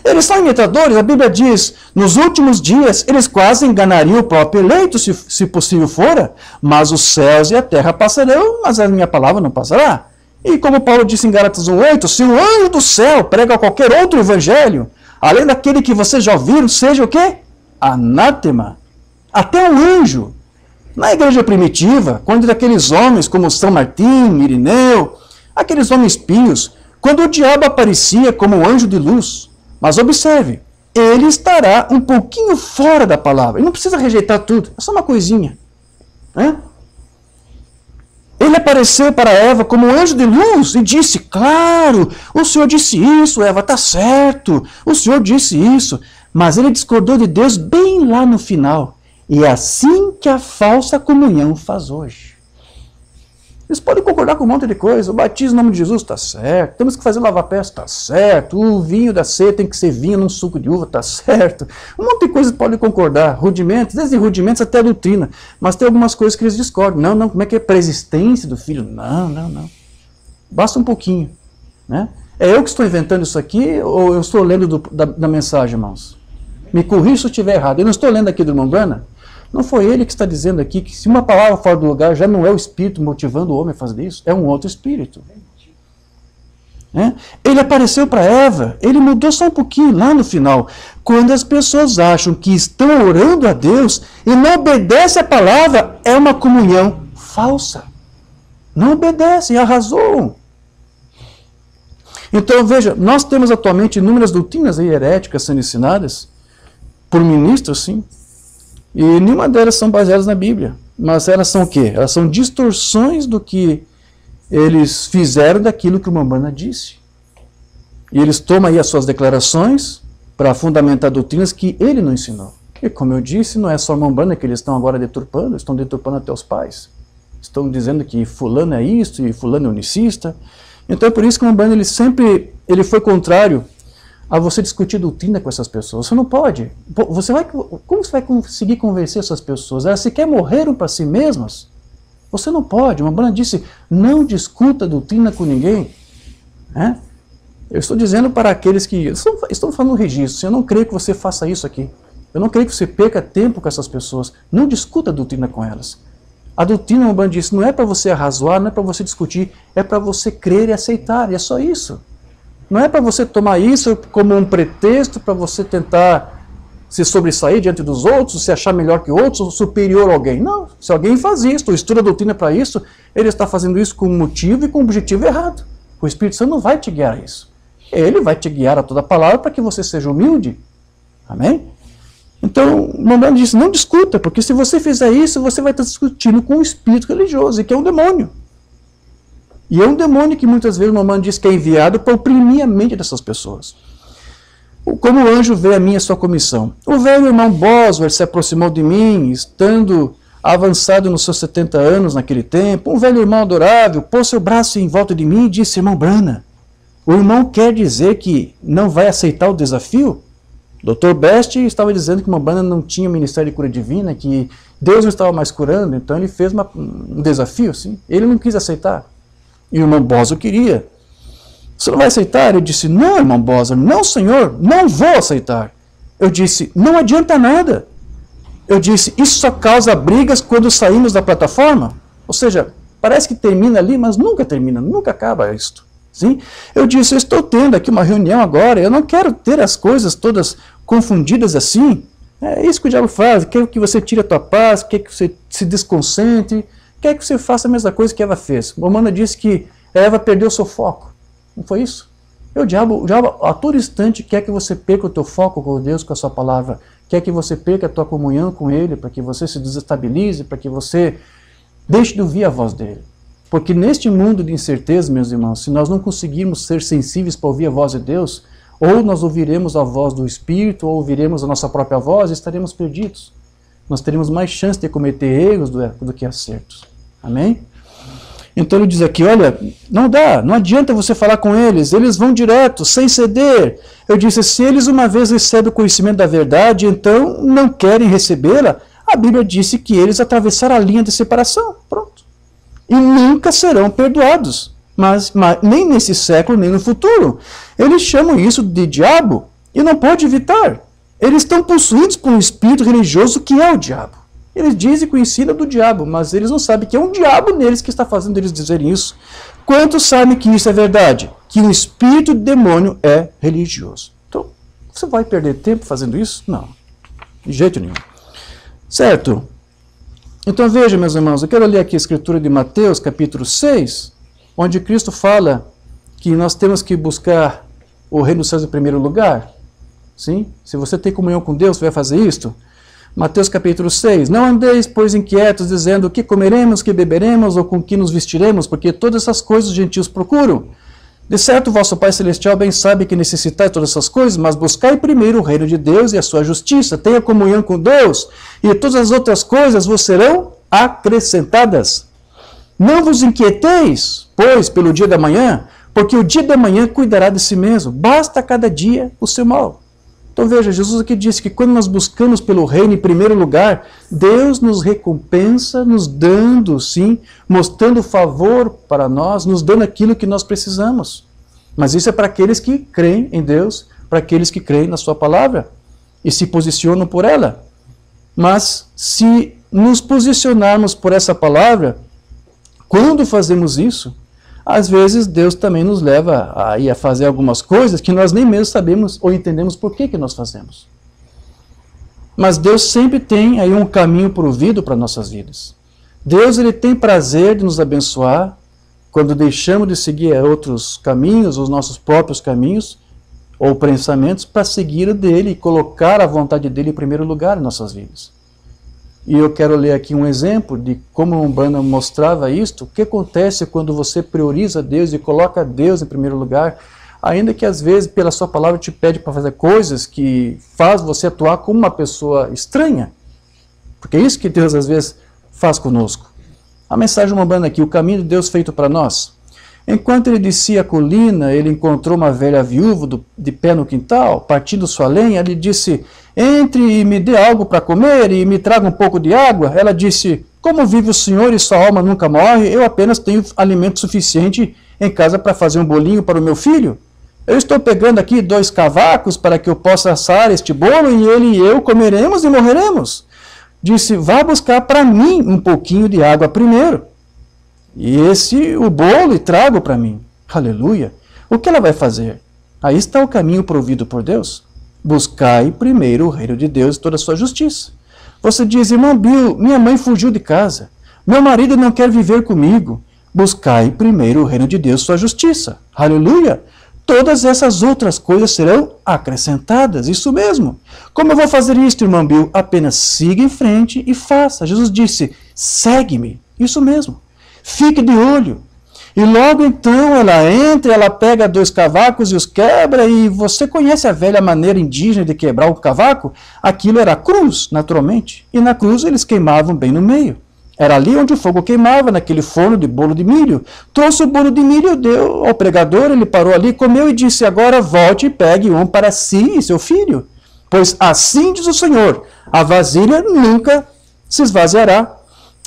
Eles são imitadores, a Bíblia diz, nos últimos dias eles quase enganariam o próprio eleito, se possível fora, mas os céus e a terra passarão, mas a minha palavra não passará. E como Paulo disse em Gálatas 1:8, se um anjo do céu prega qualquer outro evangelho, além daquele que vocês já ouviram, seja o quê? Anátema. Até um anjo. Na igreja primitiva, quando aqueles homens como São Martim, Irineu, aqueles homens pios, quando o diabo aparecia como um anjo de luz, mas observe, ele estará um pouquinho fora da palavra. Ele não precisa rejeitar tudo, é só uma coisinha. Né? Ele apareceu para Eva como um anjo de luz e disse, claro, o Senhor disse isso, Eva, está certo, o Senhor disse isso. Mas ele discordou de Deus bem lá no final. E é assim que a falsa comunhão faz hoje. Eles podem concordar com um monte de coisa. O batismo no nome de Jesus está certo. Temos que fazer lava-pés, está certo. O vinho da ceia tem que ser vinho num suco de uva, está certo. Um monte de coisas podem concordar. Rudimentos, desde rudimentos até a doutrina. Mas tem algumas coisas que eles discordam. Não, como é que é preexistência do filho? Não. Basta um pouquinho. Né? É eu que estou inventando isso aqui ou eu estou lendo da mensagem, irmãos? Me corrija se eu estiver errado. Eu não estou lendo aqui do irmão Branham. Não foi ele que está dizendo aqui que se uma palavra fora do lugar já não é o espírito motivando o homem a fazer isso, é um outro espírito. Ele apareceu para Eva, ele mudou só um pouquinho lá no final. Quando as pessoas acham que estão orando a Deus e não obedecem a palavra, é uma comunhão falsa. Não obedecem, arrasou. Então veja, nós temos atualmente inúmeras doutrinas heréticas sendo ensinadas por ministros, sim. E nenhuma delas são baseadas na Bíblia. Mas elas são o quê? Elas são distorções do que eles fizeram daquilo que o Umbanda disse. E eles tomam aí as suas declarações para fundamentar doutrinas que ele não ensinou. E como eu disse, não é só a Umbanda que eles estão agora deturpando, estão deturpando até os pais. Estão dizendo que fulano é isso e fulano é unicista. Então é por isso que o Umbanda ele foi contrário a você discutir doutrina com essas pessoas. Você não pode. Como você vai conseguir convencer essas pessoas? Elas sequer morreram para si mesmas? Você não pode. Uma Umbanda disse, não discuta doutrina com ninguém. Eu estou dizendo para aqueles que estão falando registro. Eu não creio que você faça isso aqui. Eu não creio que você perca tempo com essas pessoas. Não discuta a doutrina com elas. A doutrina, uma Umbanda disse, não é para você arrazoar, não é para você discutir, é para você crer e aceitar. E é só isso. Não é para você tomar isso como um pretexto para você tentar se sobressair diante dos outros, se achar melhor que outros, ou superior a alguém. Não, se alguém faz isso, ou estuda a doutrina para isso, ele está fazendo isso com um motivo e com um objetivo errado. O Espírito Santo não vai te guiar a isso. Ele vai te guiar a toda a palavra para que você seja humilde. Amém? Então, o Umbanda disse, não discuta, porque se você fizer isso, você vai estar discutindo com um espírito religioso, que é um demônio. E é um demônio que muitas vezes o Umbanda diz que é enviado para oprimir a mente dessas pessoas. Como o anjo vê a minha sua comissão. O velho irmão Bosworth se aproximou de mim, estando avançado nos seus 70 anos naquele tempo. Um velho irmão adorável pôs seu braço em volta de mim e disse, irmão Branham, o irmão quer dizer que não vai aceitar o desafio? Dr. Best estava dizendo que o irmão Branham não tinha ministério de cura divina, que Deus não estava mais curando, então ele fez um desafio, sim. Ele não quis aceitar. E o irmão Bosworth queria. Você não vai aceitar? Eu disse, não, irmão Bosworth, não, senhor, não vou aceitar. Eu disse, não adianta nada. Eu disse, isso só causa brigas quando saímos da plataforma? Ou seja, parece que termina ali, mas nunca termina, nunca acaba isto. Sim? Eu disse, eu estou tendo aqui uma reunião agora, eu não quero ter as coisas todas confundidas assim. É isso que o diabo faz, quer que você tire a tua paz, quer que você se desconcentre, quer que você faça a mesma coisa que Eva fez. O Umbanda disse que Eva perdeu o seu foco. Não foi isso? O diabo a todo instante quer que você perca o teu foco com Deus, com a sua palavra. Quer que você perca a tua comunhão com Ele, para que você se desestabilize, para que você deixe de ouvir a voz dEle. Porque neste mundo de incerteza, meus irmãos, se nós não conseguirmos ser sensíveis para ouvir a voz de Deus, ou nós ouviremos a voz do Espírito, ou ouviremos a nossa própria voz, e estaremos perdidos. Nós teremos mais chance de cometer erros do que acertos. Amém? Então ele diz aqui, olha, não dá, não adianta você falar com eles, eles vão direto, sem ceder. Eu disse, se eles uma vez recebem o conhecimento da verdade, então não querem recebê-la, a Bíblia disse que eles atravessaram a linha de separação, pronto. E nunca serão perdoados, mas nem nesse século, nem no futuro. Eles chamam isso de diabo e não pode evitar. Eles estão possuídos por um espírito religioso que é o diabo. Eles dizem que o ensino é do diabo, mas eles não sabem que é um diabo neles que está fazendo eles dizerem isso. Quantos sabem que isso é verdade? Que o espírito do demônio é religioso. Então, você vai perder tempo fazendo isso? Não, de jeito nenhum. Certo? Então veja, meus irmãos, eu quero ler aqui a escritura de Mateus, capítulo 6, onde Cristo fala que nós temos que buscar o reino dos céus em primeiro lugar. Sim? Se você tem comunhão com Deus, você vai fazer isto. Mateus capítulo 6, não andeis, pois, inquietos, dizendo o que comeremos, que beberemos, ou com que nos vestiremos, porque todas essas coisas os gentios procuram. De certo, vosso Pai Celestial bem sabe que necessitais todas essas coisas, mas buscai primeiro o reino de Deus e a sua justiça, tenha comunhão com Deus, e todas as outras coisas vos serão acrescentadas. Não vos inquieteis, pois, pelo dia da manhã, porque o dia da manhã cuidará de si mesmo, basta cada dia o seu mal. Então veja, Jesus aqui disse que quando nós buscamos pelo reino em primeiro lugar, Deus nos recompensa, nos dando, sim, mostrando favor para nós, nos dando aquilo que nós precisamos. Mas isso é para aqueles que creem em Deus, para aqueles que creem na sua palavra e se posicionam por ela. Mas se nos posicionarmos por essa palavra, quando fazemos isso, às vezes Deus também nos leva a fazer algumas coisas que nós nem mesmo sabemos ou entendemos por que nós fazemos. Mas Deus sempre tem aí um caminho provido para nossas vidas. Deus ele tem prazer de nos abençoar quando deixamos de seguir outros caminhos, os nossos próprios caminhos ou pensamentos, para seguir o dele e colocar a vontade dele em primeiro lugar em nossas vidas. E eu quero ler aqui um exemplo de como a Umbanda mostrava isto. O que acontece quando você prioriza Deus e coloca Deus em primeiro lugar, ainda que às vezes pela sua palavra te pede para fazer coisas que faz você atuar como uma pessoa estranha. Porque é isso que Deus às vezes faz conosco. A mensagem de Umbanda aqui, o caminho de Deus feito para nós. Enquanto ele descia a colina, ele encontrou uma velha viúva de pé no quintal, partindo sua lenha. Ele disse, entre e me dê algo para comer e me traga um pouco de água. Ela disse, como vive o Senhor e sua alma nunca morre, eu apenas tenho alimento suficiente em casa para fazer um bolinho para o meu filho. Eu estou pegando aqui 2 cavacos para que eu possa assar este bolo e ele e eu comeremos e morreremos. Disse, vá buscar para mim um pouquinho de água primeiro. E o bolo e trago para mim. Aleluia. O que ela vai fazer? Aí está o caminho provido por Deus. Buscai primeiro o reino de Deus e toda a sua justiça. Você diz, irmão Bill, minha mãe fugiu de casa. Meu marido não quer viver comigo. Buscai primeiro o reino de Deus e sua justiça. Aleluia. Todas essas outras coisas serão acrescentadas. Isso mesmo. Como eu vou fazer isto, irmão Bill? Apenas siga em frente e faça. Jesus disse, segue-me. Isso mesmo. Fique de olho. E logo então ela entra, ela pega 2 cavacos e os quebra, e você conhece a velha maneira indígena de quebrar o cavaco? Aquilo era a cruz, naturalmente. E na cruz eles queimavam bem no meio. Era ali onde o fogo queimava, naquele forno de bolo de milho. Trouxe o bolo de milho, deu ao pregador, ele parou ali, comeu e disse, agora volte e pegue um para si e seu filho. Pois assim diz o Senhor, a vasilha nunca se esvaziará,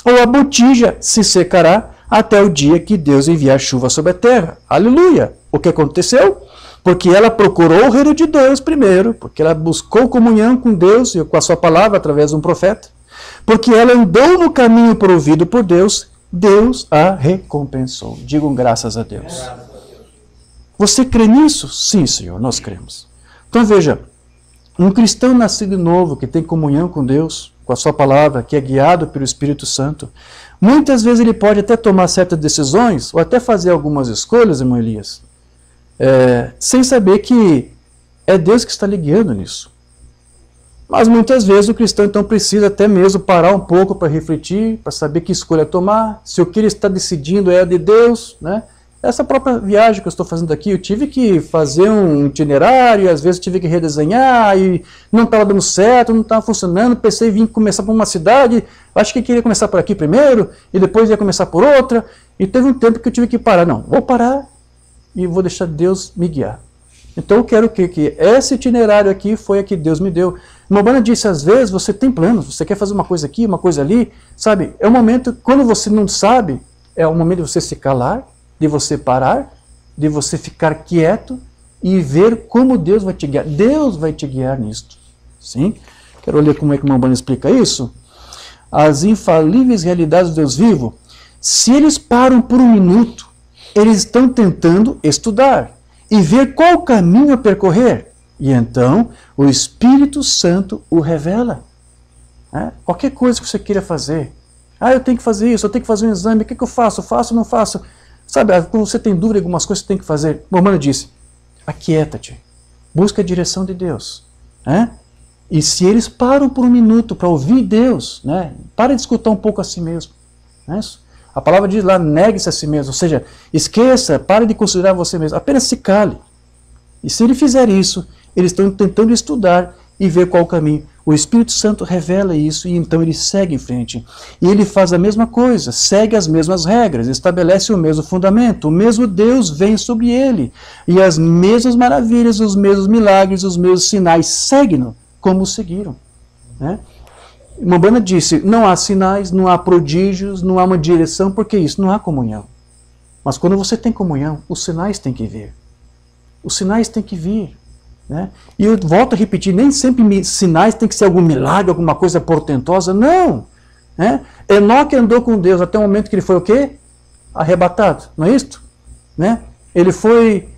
ou a botija se secará, até o dia que Deus enviar chuva sobre a terra. Aleluia! O que aconteceu? Porque ela procurou o reino de Deus primeiro, porque ela buscou comunhão com Deus e com a sua palavra através de um profeta, porque ela andou no caminho provido por Deus, Deus a recompensou. Digam graças a Deus. Você crê nisso? Sim, Senhor, nós cremos. Então veja, um cristão nascido de novo, que tem comunhão com Deus, com a sua palavra, que é guiado pelo Espírito Santo, muitas vezes ele pode até tomar certas decisões, ou até fazer algumas escolhas, irmão Elias, sem saber que é Deus que está lhe guiando nisso. Mas muitas vezes o cristão então precisa até mesmo parar um pouco para refletir, para saber que escolha tomar, se o que ele está decidindo é de Deus, né? Essa própria viagem que eu estou fazendo aqui, eu tive que fazer um itinerário, às vezes tive que redesenhar, e não estava dando certo, não estava funcionando, pensei em vir começar por uma cidade, acho que queria começar por aqui primeiro, e depois ia começar por outra, e teve um tempo que eu tive que parar. Não, vou parar e vou deixar Deus me guiar. Então eu quero que esse itinerário aqui foi a que Deus me deu. Umbanda disse, às vezes você tem planos, você quer fazer uma coisa aqui, uma coisa ali, sabe? É um momento, quando você não sabe, é o momento de você se calar, de você parar, de você ficar quieto e ver como Deus vai te guiar. Deus vai te guiar nisto. Sim? Quero ler como é que o Umbanda explica isso. As infalíveis realidades do Deus vivo, se eles param por um minuto, eles estão tentando estudar e ver qual caminho a percorrer. E então, o Espírito Santo o revela. Qualquer coisa que você queira fazer. Eu tenho que fazer isso, eu tenho que fazer um exame, o que eu faço? Faço ou não faço? Sabe, quando você tem dúvida em algumas coisas que você tem que fazer, o Umbanda disse, aquieta-te, busca a direção de Deus. E se eles param por um minuto para ouvir Deus, para de escutar um pouco a si mesmo. A palavra diz lá, negue-se a si mesmo, ou seja, esqueça, pare de considerar você mesmo, apenas se cale. E se ele fizer isso, eles estão tentando estudar e ver qual o caminho. O Espírito Santo revela isso e então ele segue em frente. E ele faz a mesma coisa, segue as mesmas regras, estabelece o mesmo fundamento. O mesmo Deus vem sobre ele. E as mesmas maravilhas, os mesmos milagres, os mesmos sinais seguem-no como seguiram. Umbanda disse, não há sinais, não há prodígios, não há uma direção, porque isso não há comunhão. Mas quando você tem comunhão, os sinais têm que vir. Os sinais têm que vir. E eu volto a repetir, nem sempre sinais tem que ser algum milagre, alguma coisa portentosa, não. Enoque andou com Deus até o momento que ele foi o quê? Arrebatado, não é isto? Ele foi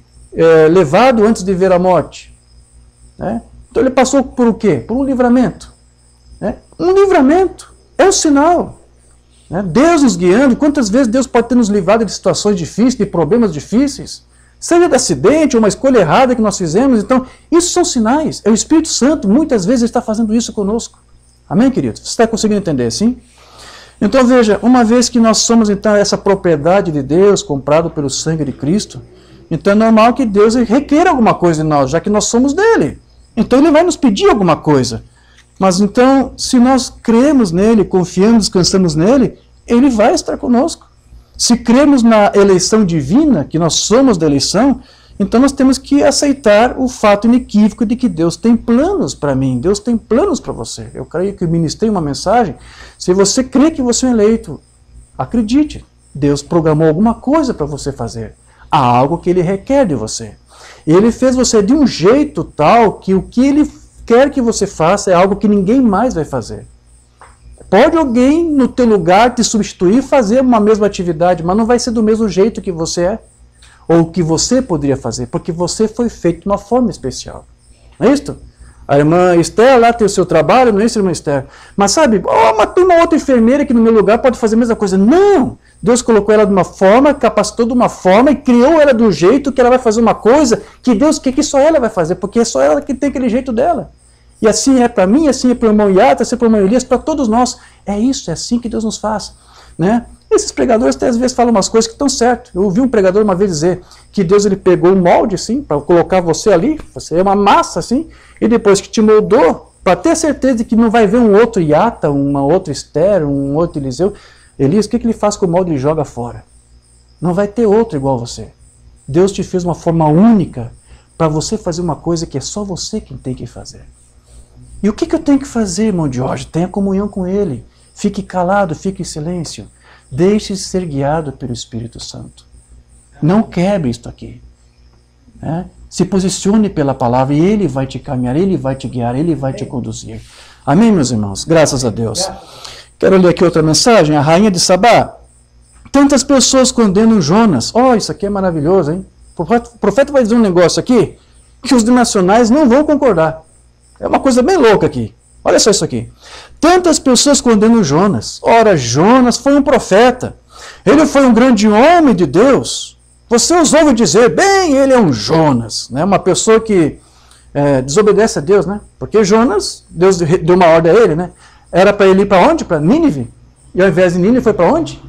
levado antes de ver a morte. Então ele passou por o quê? Por um livramento. Um livramento é um sinal. Deus nos guiando, quantas vezes Deus pode ter nos livrado de situações difíceis, de problemas difíceis? Seja de acidente ou uma escolha errada que nós fizemos. Então, isso são sinais. É o Espírito Santo, muitas vezes, ele está fazendo isso conosco. Amém, querido? Você está conseguindo entender, sim? Então, veja, uma vez que nós somos, então, essa propriedade de Deus, comprado pelo sangue de Cristo, então é normal que Deus requeira alguma coisa de nós, já que nós somos dele. Então, ele vai nos pedir alguma coisa. Mas, então, se nós cremos nele, confiamos, descansamos nele, ele vai estar conosco. Se cremos na eleição divina, que nós somos da eleição, então nós temos que aceitar o fato inequívoco de que Deus tem planos para mim, Deus tem planos para você. Eu creio que eu ministrei uma mensagem, se você crê que você é eleito, acredite, Deus programou alguma coisa para você fazer. Há algo que Ele requer de você. E Ele fez você de um jeito tal que o que Ele quer que você faça é algo que ninguém mais vai fazer. Pode alguém no teu lugar te substituir e fazer uma mesma atividade, mas não vai ser do mesmo jeito que você é, ou que você poderia fazer, porque você foi feito de uma forma especial. Não é isso? A irmã Esther lá tem o seu trabalho, não é isso, irmã Esther? Mas sabe, mas tem uma outra enfermeira que no meu lugar pode fazer a mesma coisa. Não! Deus colocou ela de uma forma, capacitou de uma forma e criou ela do jeito que ela vai fazer uma coisa que Deus quer que só ela vai fazer, porque é só ela que tem aquele jeito dela. E assim é para mim, assim é para o irmão Iata, assim é para o irmão Elias, para todos nós. É isso, é assim que Deus nos faz. Esses pregadores até às vezes falam umas coisas que estão certas. Eu ouvi um pregador uma vez dizer que Deus ele pegou um molde assim, para colocar você ali, você é uma massa assim, e depois que te moldou, para ter certeza de que não vai ver um outro Iata, uma outra Esther, um outro Eliseu, Elias, o que ele faz com o molde? Ele joga fora. Não vai ter outro igual a você. Deus te fez uma forma única para você fazer uma coisa que é só você quem tem que fazer. E o que eu tenho que fazer, irmão Jorge? Tenha comunhão com Ele. Fique calado, fique em silêncio. Deixe-se ser guiado pelo Espírito Santo. Não quebre isto aqui. Se posicione pela palavra e Ele vai te caminhar, Ele vai te guiar, Ele vai te conduzir. Amém, meus irmãos? Graças a Deus. Quero ler aqui outra mensagem. A rainha de Sabá. Tantas pessoas condenam Jonas. Isso aqui é maravilhoso, hein? O profeta vai dizer um negócio aqui que os nacionais não vão concordar. É uma coisa bem louca aqui. Olha só isso aqui. Tantas pessoas condenam Jonas. Ora, Jonas foi um profeta. Ele foi um grande homem de Deus. Você os ouve dizer, bem, ele é um Jonas. Uma pessoa que desobedece a Deus. Porque Jonas, Deus deu uma ordem a ele. Era para ele ir para onde? Para Nínive. E ao invés de Nínive foi para onde?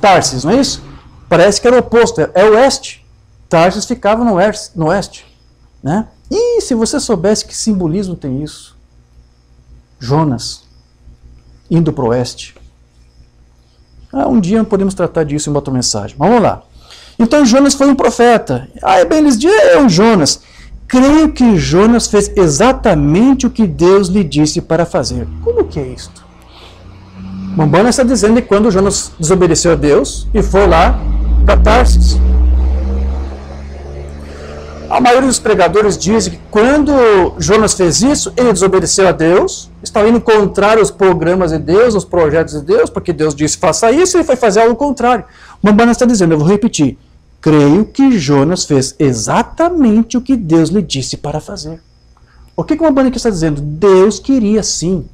Tarsis, não é isso? Parece que era o oposto, é o oeste. Tarsis ficava no oeste. Né? E se você soubesse que simbolismo tem isso? Jonas indo para o oeste. Um dia podemos tratar disso em outra mensagem. Mas vamos lá. Então Jonas foi um profeta. Bem, eles dizem, é um Jonas. Creio que Jonas fez exatamente o que Deus lhe disse para fazer. Como que é isto? Mombana está dizendo que quando Jonas desobedeceu a Deus e foi lá para Tarsis. A maioria dos pregadores dizem que quando Jonas fez isso, ele desobedeceu a Deus, estava indo contrário aos programas de Deus, aos projetos de Deus, porque Deus disse faça isso e ele foi fazer algo contrário. Mombana está dizendo, eu vou repetir, creio que Jonas fez exatamente o que Deus lhe disse para fazer. O que Mombana está dizendo? Deus queria sim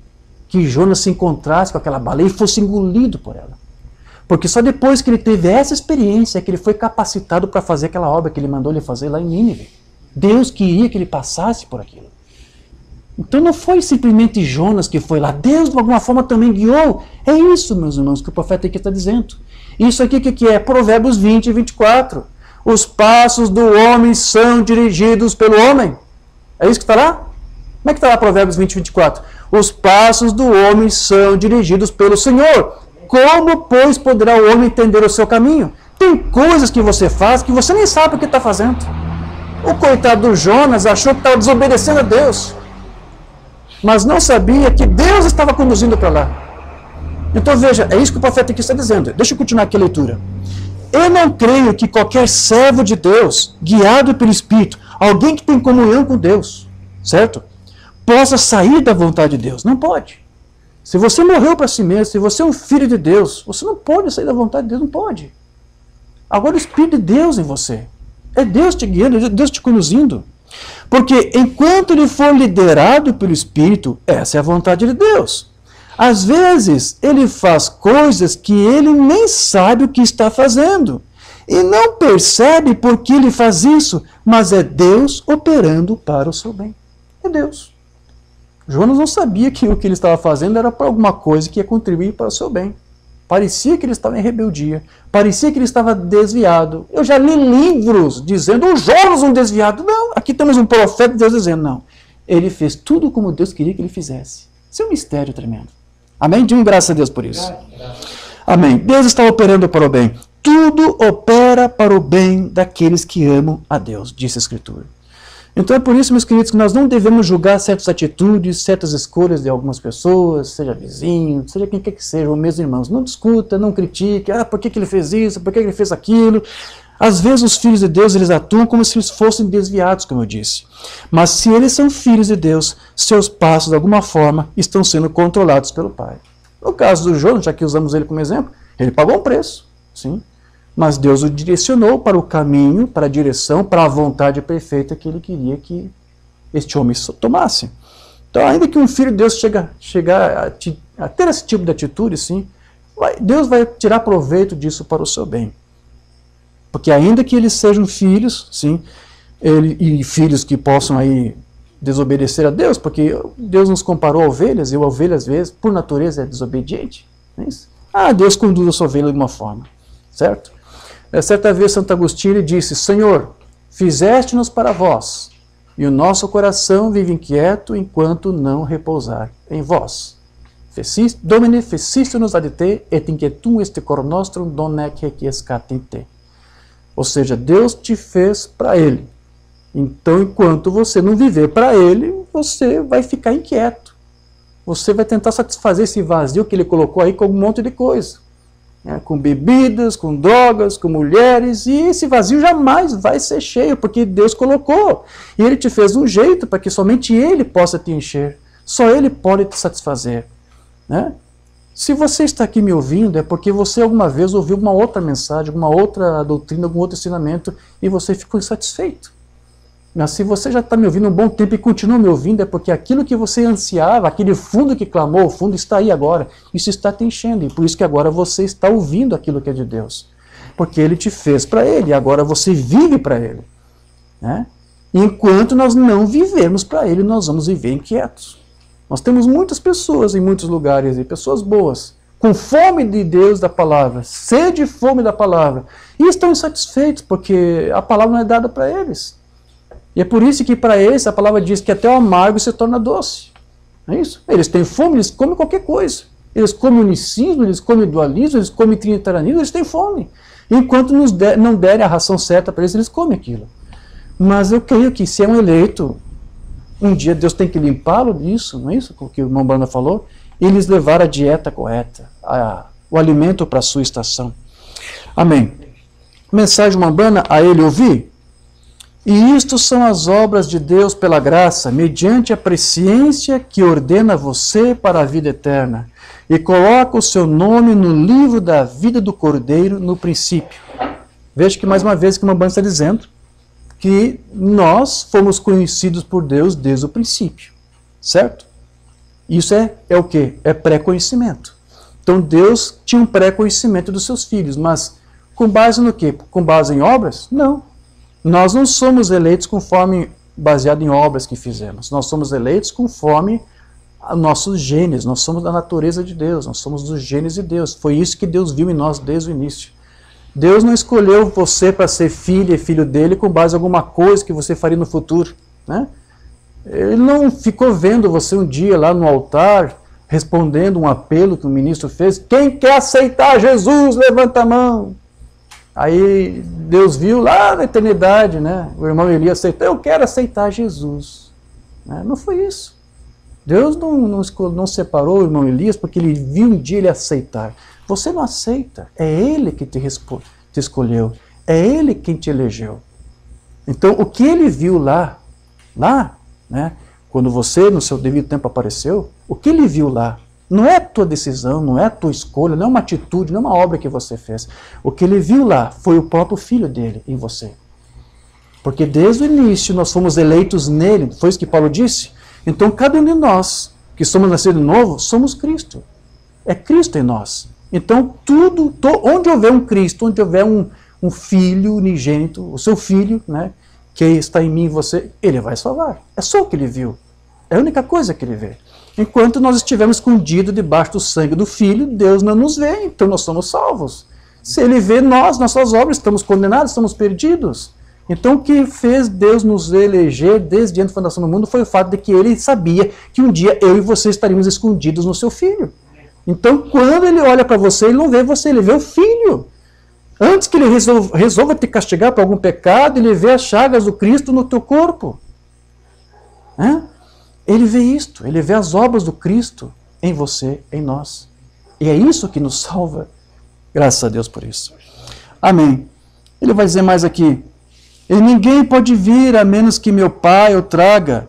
que Jonas se encontrasse com aquela baleia e fosse engolido por ela. Porque só depois que ele teve essa experiência é que ele foi capacitado para fazer aquela obra que ele mandou ele fazer lá em Nínive. Deus queria que ele passasse por aquilo. Então não foi simplesmente Jonas que foi lá. Deus de alguma forma também guiou. É isso, meus irmãos, que o profeta aqui está dizendo. Isso aqui que é? Provérbios 20 e 24. Os passos do homem são dirigidos pelo homem. É isso que está lá? Como é que está lá Provérbios 20 e 24? Os passos do homem são dirigidos pelo Senhor. Como, pois, poderá o homem entender o seu caminho? Tem coisas que você faz que você nem sabe o que está fazendo. O coitado do Jonas achou que estava desobedecendo a Deus, mas não sabia que Deus estava conduzindo para lá. Então veja, é isso que o profeta aqui está dizendo. Deixa eu continuar aqui a leitura. Eu não creio que qualquer servo de Deus, guiado pelo Espírito, alguém que tem comunhão com Deus, certo? Possa sair da vontade de Deus. Não pode. Se você morreu para si mesmo, se você é um filho de Deus, você não pode sair da vontade de Deus, não pode. Agora o Espírito de Deus em você. É Deus te guiando, é Deus te conduzindo. Porque enquanto ele for liderado pelo Espírito, essa é a vontade de Deus. Às vezes, ele faz coisas que ele nem sabe o que está fazendo. E não percebe por que ele faz isso, mas é Deus operando para o seu bem. É Deus. Jonas não sabia que o que ele estava fazendo era para alguma coisa que ia contribuir para o seu bem. Parecia que ele estava em rebeldia. Parecia que ele estava desviado. Eu já li livros dizendo, o Jonas um desviado. Não, aqui temos um profeta de Deus dizendo, não. Ele fez tudo como Deus queria que ele fizesse. Isso é um mistério tremendo. Amém? Diga graças a Deus por isso. Amém. Deus está operando para o bem. Tudo opera para o bem daqueles que amam a Deus, disse a Escritura. Então é por isso, meus queridos, que nós não devemos julgar certas atitudes, certas escolhas de algumas pessoas, seja vizinho, seja quem quer que seja, ou meus irmãos. Não discuta, não critique, por que ele fez isso, por que ele fez aquilo. Às vezes os filhos de Deus, eles atuam como se eles fossem desviados, como eu disse. Mas se eles são filhos de Deus, seus passos, de alguma forma, estão sendo controlados pelo Pai. No caso do Jonas, já que usamos ele como exemplo, ele pagou um preço, sim. Mas Deus o direcionou para o caminho, para a direção, para a vontade perfeita que ele queria que este homem tomasse. Então, ainda que um filho de Deus chegar a ter esse tipo de atitude, sim, Deus vai tirar proveito disso para o seu bem. Porque ainda que eles sejam filhos, sim, e filhos que possam aí desobedecer a Deus, porque Deus nos comparou a ovelhas, e a ovelha, às vezes, por natureza, é desobediente. Não é isso? Deus conduz a sua ovelha de alguma forma, certo? Certa vez Santo Agostinho disse, Senhor, fizeste-nos para vós, e o nosso coração vive inquieto enquanto não repousar em vós. Domine feciste-nos ad te, et inquietum este cor nostrum donec requiescat in te. Ou seja, Deus te fez para Ele. Então, enquanto você não viver para Ele, você vai ficar inquieto. Você vai tentar satisfazer esse vazio que Ele colocou aí com um monte de coisa. Com bebidas, com drogas, com mulheres, e esse vazio jamais vai ser cheio, porque Deus colocou. E Ele te fez um jeito para que somente Ele possa te encher. Só Ele pode te satisfazer. Né? Se você está aqui me ouvindo, é porque você alguma vez ouviu uma outra mensagem, alguma outra doutrina, algum outro ensinamento, e você ficou insatisfeito. Mas se você já está me ouvindo um bom tempo e continua me ouvindo, é porque aquilo que você ansiava, aquele fundo que clamou, o fundo está aí agora. Isso está te enchendo, e por isso que agora você está ouvindo aquilo que é de Deus. Porque Ele te fez para Ele, e agora você vive para Ele. Né? Enquanto nós não vivermos para Ele, nós vamos viver inquietos. Nós temos muitas pessoas em muitos lugares, e pessoas boas, com fome de Deus, da palavra, sede e fome da palavra, e estão insatisfeitos, porque a palavra não é dada para eles. E é por isso que para eles a palavra diz que até o amargo se torna doce. Não é isso? Eles têm fome, eles comem qualquer coisa. Eles comem unicismo, eles comem dualismo, eles comem trinitarianismo, eles têm fome. Enquanto não derem a ração certa para eles, eles comem aquilo. Mas eu creio que se é um eleito, um dia Deus tem que limpá-lo disso, não é isso o que o irmão Branda falou? E lhes levar a dieta correta, o alimento para a sua estação. Amém. Mensagem Umbanda, a ele ouvir. E isto são as obras de Deus pela graça, mediante a presciência que ordena você para a vida eterna, e coloca o seu nome no livro da vida do Cordeiro no princípio. Veja que mais uma vez que o Umbanda está dizendo que nós fomos conhecidos por Deus desde o princípio, certo? Isso é o quê? É pré-conhecimento. Então Deus tinha um pré-conhecimento dos seus filhos, mas com base no quê? Com base em obras? Não. Nós não somos eleitos baseado em obras que fizemos. Nós somos eleitos conforme nossos genes. Nós somos da natureza de Deus. Nós somos dos genes de Deus. Foi isso que Deus viu em nós desde o início. Deus não escolheu você para ser filha e filho dele com base em alguma coisa que você faria no futuro, né? Ele não ficou vendo você um dia lá no altar, respondendo um apelo que o ministro fez. Quem quer aceitar Jesus, levanta a mão. Aí Deus viu lá na eternidade, né? O irmão Elias aceitou, eu quero aceitar Jesus. Né? Não foi isso. Deus não separou o irmão Elias porque ele viu um dia ele aceitar. Você não aceita. É ele que te escolheu. É ele quem te elegeu. Então, o que ele viu lá, né? Quando você, no seu devido tempo, apareceu, o que ele viu lá não é a tua decisão, não é a tua escolha, não é uma atitude, não é uma obra que você fez. O que ele viu lá foi o próprio Filho dele em você. Porque desde o início nós fomos eleitos nele, foi isso que Paulo disse? Então cada um de nós, que somos nascidos de novo, somos Cristo. É Cristo em nós. Então onde houver um Cristo, onde houver um Filho unigênito, o seu Filho, né, que está em mim e você, ele vai salvar. É só o que ele viu. É a única coisa que ele vê. Enquanto nós estivermos escondidos debaixo do sangue do Filho, Deus não nos vê, então nós somos salvos. Se ele vê nós, nossas obras, estamos condenados, estamos perdidos. Então o que fez Deus nos eleger desde antes da fundação do mundo foi o fato de que ele sabia que um dia eu e você estaríamos escondidos no seu Filho. Então quando ele olha para você, ele não vê você, ele vê o Filho. Antes que ele resolva te castigar por algum pecado, ele vê as chagas do Cristo no teu corpo. Ele vê isto, ele vê as obras do Cristo em você, em nós. E é isso que nos salva. Graças a Deus por isso. Amém. Ele vai dizer mais aqui. E ninguém pode vir a menos que meu Pai o traga.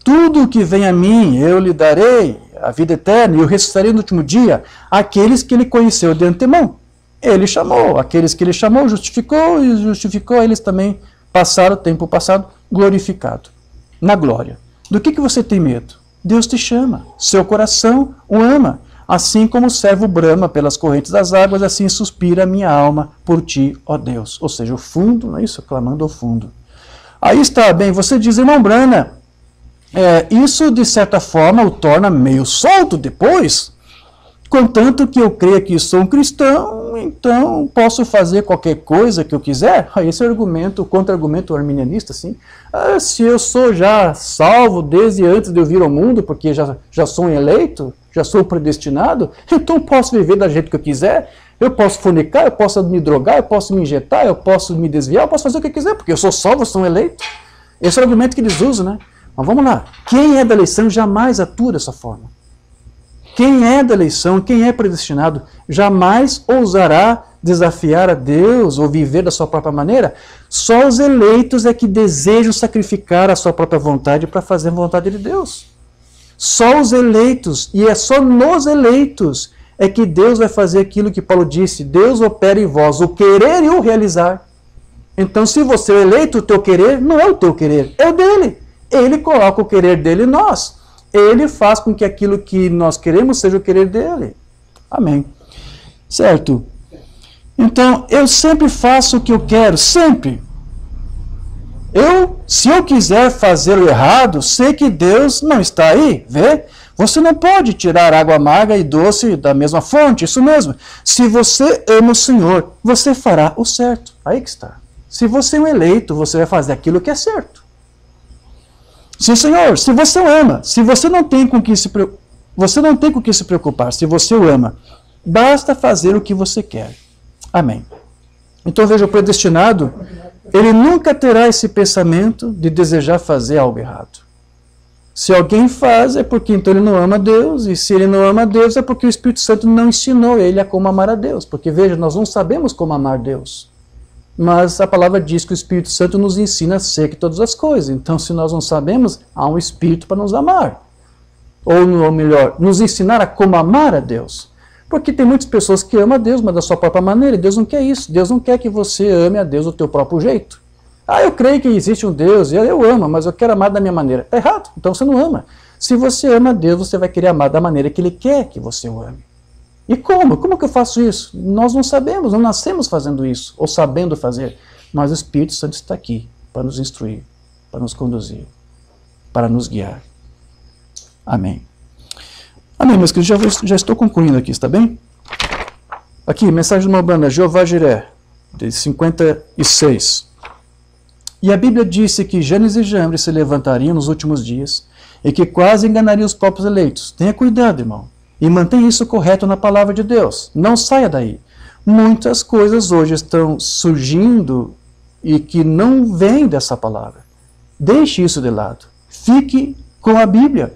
Tudo o que vem a mim, eu lhe darei a vida eterna, e eu ressuscitarei no último dia aqueles que ele conheceu de antemão. Ele chamou, aqueles que ele chamou, justificou, e justificou, eles também passaram o tempo passado glorificado, na glória. Do que você tem medo? Deus te chama, seu coração o ama, assim como o servo brama pelas correntes das águas, assim suspira a minha alma por ti, ó Deus. Ou seja, o fundo, não é isso? Clamando ao fundo. Aí está, bem, você diz, irmão Brana, isso de certa forma o torna meio solto depois, contanto que eu creia que sou um cristão, então posso fazer qualquer coisa que eu quiser. Esse é o argumento, o contra-argumento arminianista, assim. Se eu sou já salvo desde antes de eu vir ao mundo, porque já sou um eleito, já sou predestinado, então posso viver da jeito que eu quiser, eu posso fornicar, eu posso me drogar, eu posso me injetar, eu posso me desviar, eu posso fazer o que eu quiser, porque eu sou salvo, eu sou um eleito. Esse é o argumento que eles usam, né? Mas vamos lá, quem é da eleição jamais atua dessa forma. Quem é da eleição, quem é predestinado, jamais ousará desafiar a Deus ou viver da sua própria maneira. Só os eleitos é que desejam sacrificar a sua própria vontade para fazer a vontade de Deus. Só os eleitos, e é só nos eleitos, é que Deus vai fazer aquilo que Paulo disse, Deus opera em vós o querer e o realizar. Então se você é eleito, o teu querer não é o teu querer, é o dele. Ele coloca o querer dele em nós. Ele faz com que aquilo que nós queremos seja o querer dele. Amém. Certo? Então, eu sempre faço o que eu quero, sempre. Se eu quiser fazer o errado, sei que Deus não está aí, vê? Você não pode tirar água amarga e doce da mesma fonte, isso mesmo. Se você ama o Senhor, você fará o certo. Aí que está. Se você é um eleito, você vai fazer aquilo que é certo. Sim, Senhor, se você o ama, se você não tem com que se preocupar, se você o ama, basta fazer o que você quer. Amém. Então veja, o predestinado, ele nunca terá esse pensamento de desejar fazer algo errado. Se alguém faz, é porque então ele não ama Deus, e se ele não ama Deus, é porque o Espírito Santo não ensinou ele a como amar a Deus. Porque veja, nós não sabemos como amar Deus. Mas a palavra diz que o Espírito Santo nos ensina a ser que todas as coisas. Então, se nós não sabemos, há um Espírito para nos amar. Ou melhor, nos ensinar a como amar a Deus. Porque tem muitas pessoas que amam a Deus, mas da sua própria maneira, e Deus não quer isso. Deus não quer que você ame a Deus do teu próprio jeito. Ah, eu creio que existe um Deus, e eu amo, mas eu quero amar da minha maneira. Está errado, então você não ama. Se você ama a Deus, você vai querer amar da maneira que Ele quer que você o ame. E como? Como que eu faço isso? Nós não sabemos, não nascemos fazendo isso, ou sabendo fazer. Mas o Espírito Santo está aqui para nos instruir, para nos conduzir, para nos guiar. Amém. Amém, meus queridos, já estou concluindo aqui, está bem? Aqui, mensagem de uma banda, Jeová Jiré, de 56. E a Bíblia disse que Janes e Jambres se levantariam nos últimos dias e que quase enganariam os próprios eleitos. Tenha cuidado, irmão. E mantenha isso correto na palavra de Deus. Não saia daí. Muitas coisas hoje estão surgindo e que não vêm dessa palavra. Deixe isso de lado. Fique com a Bíblia.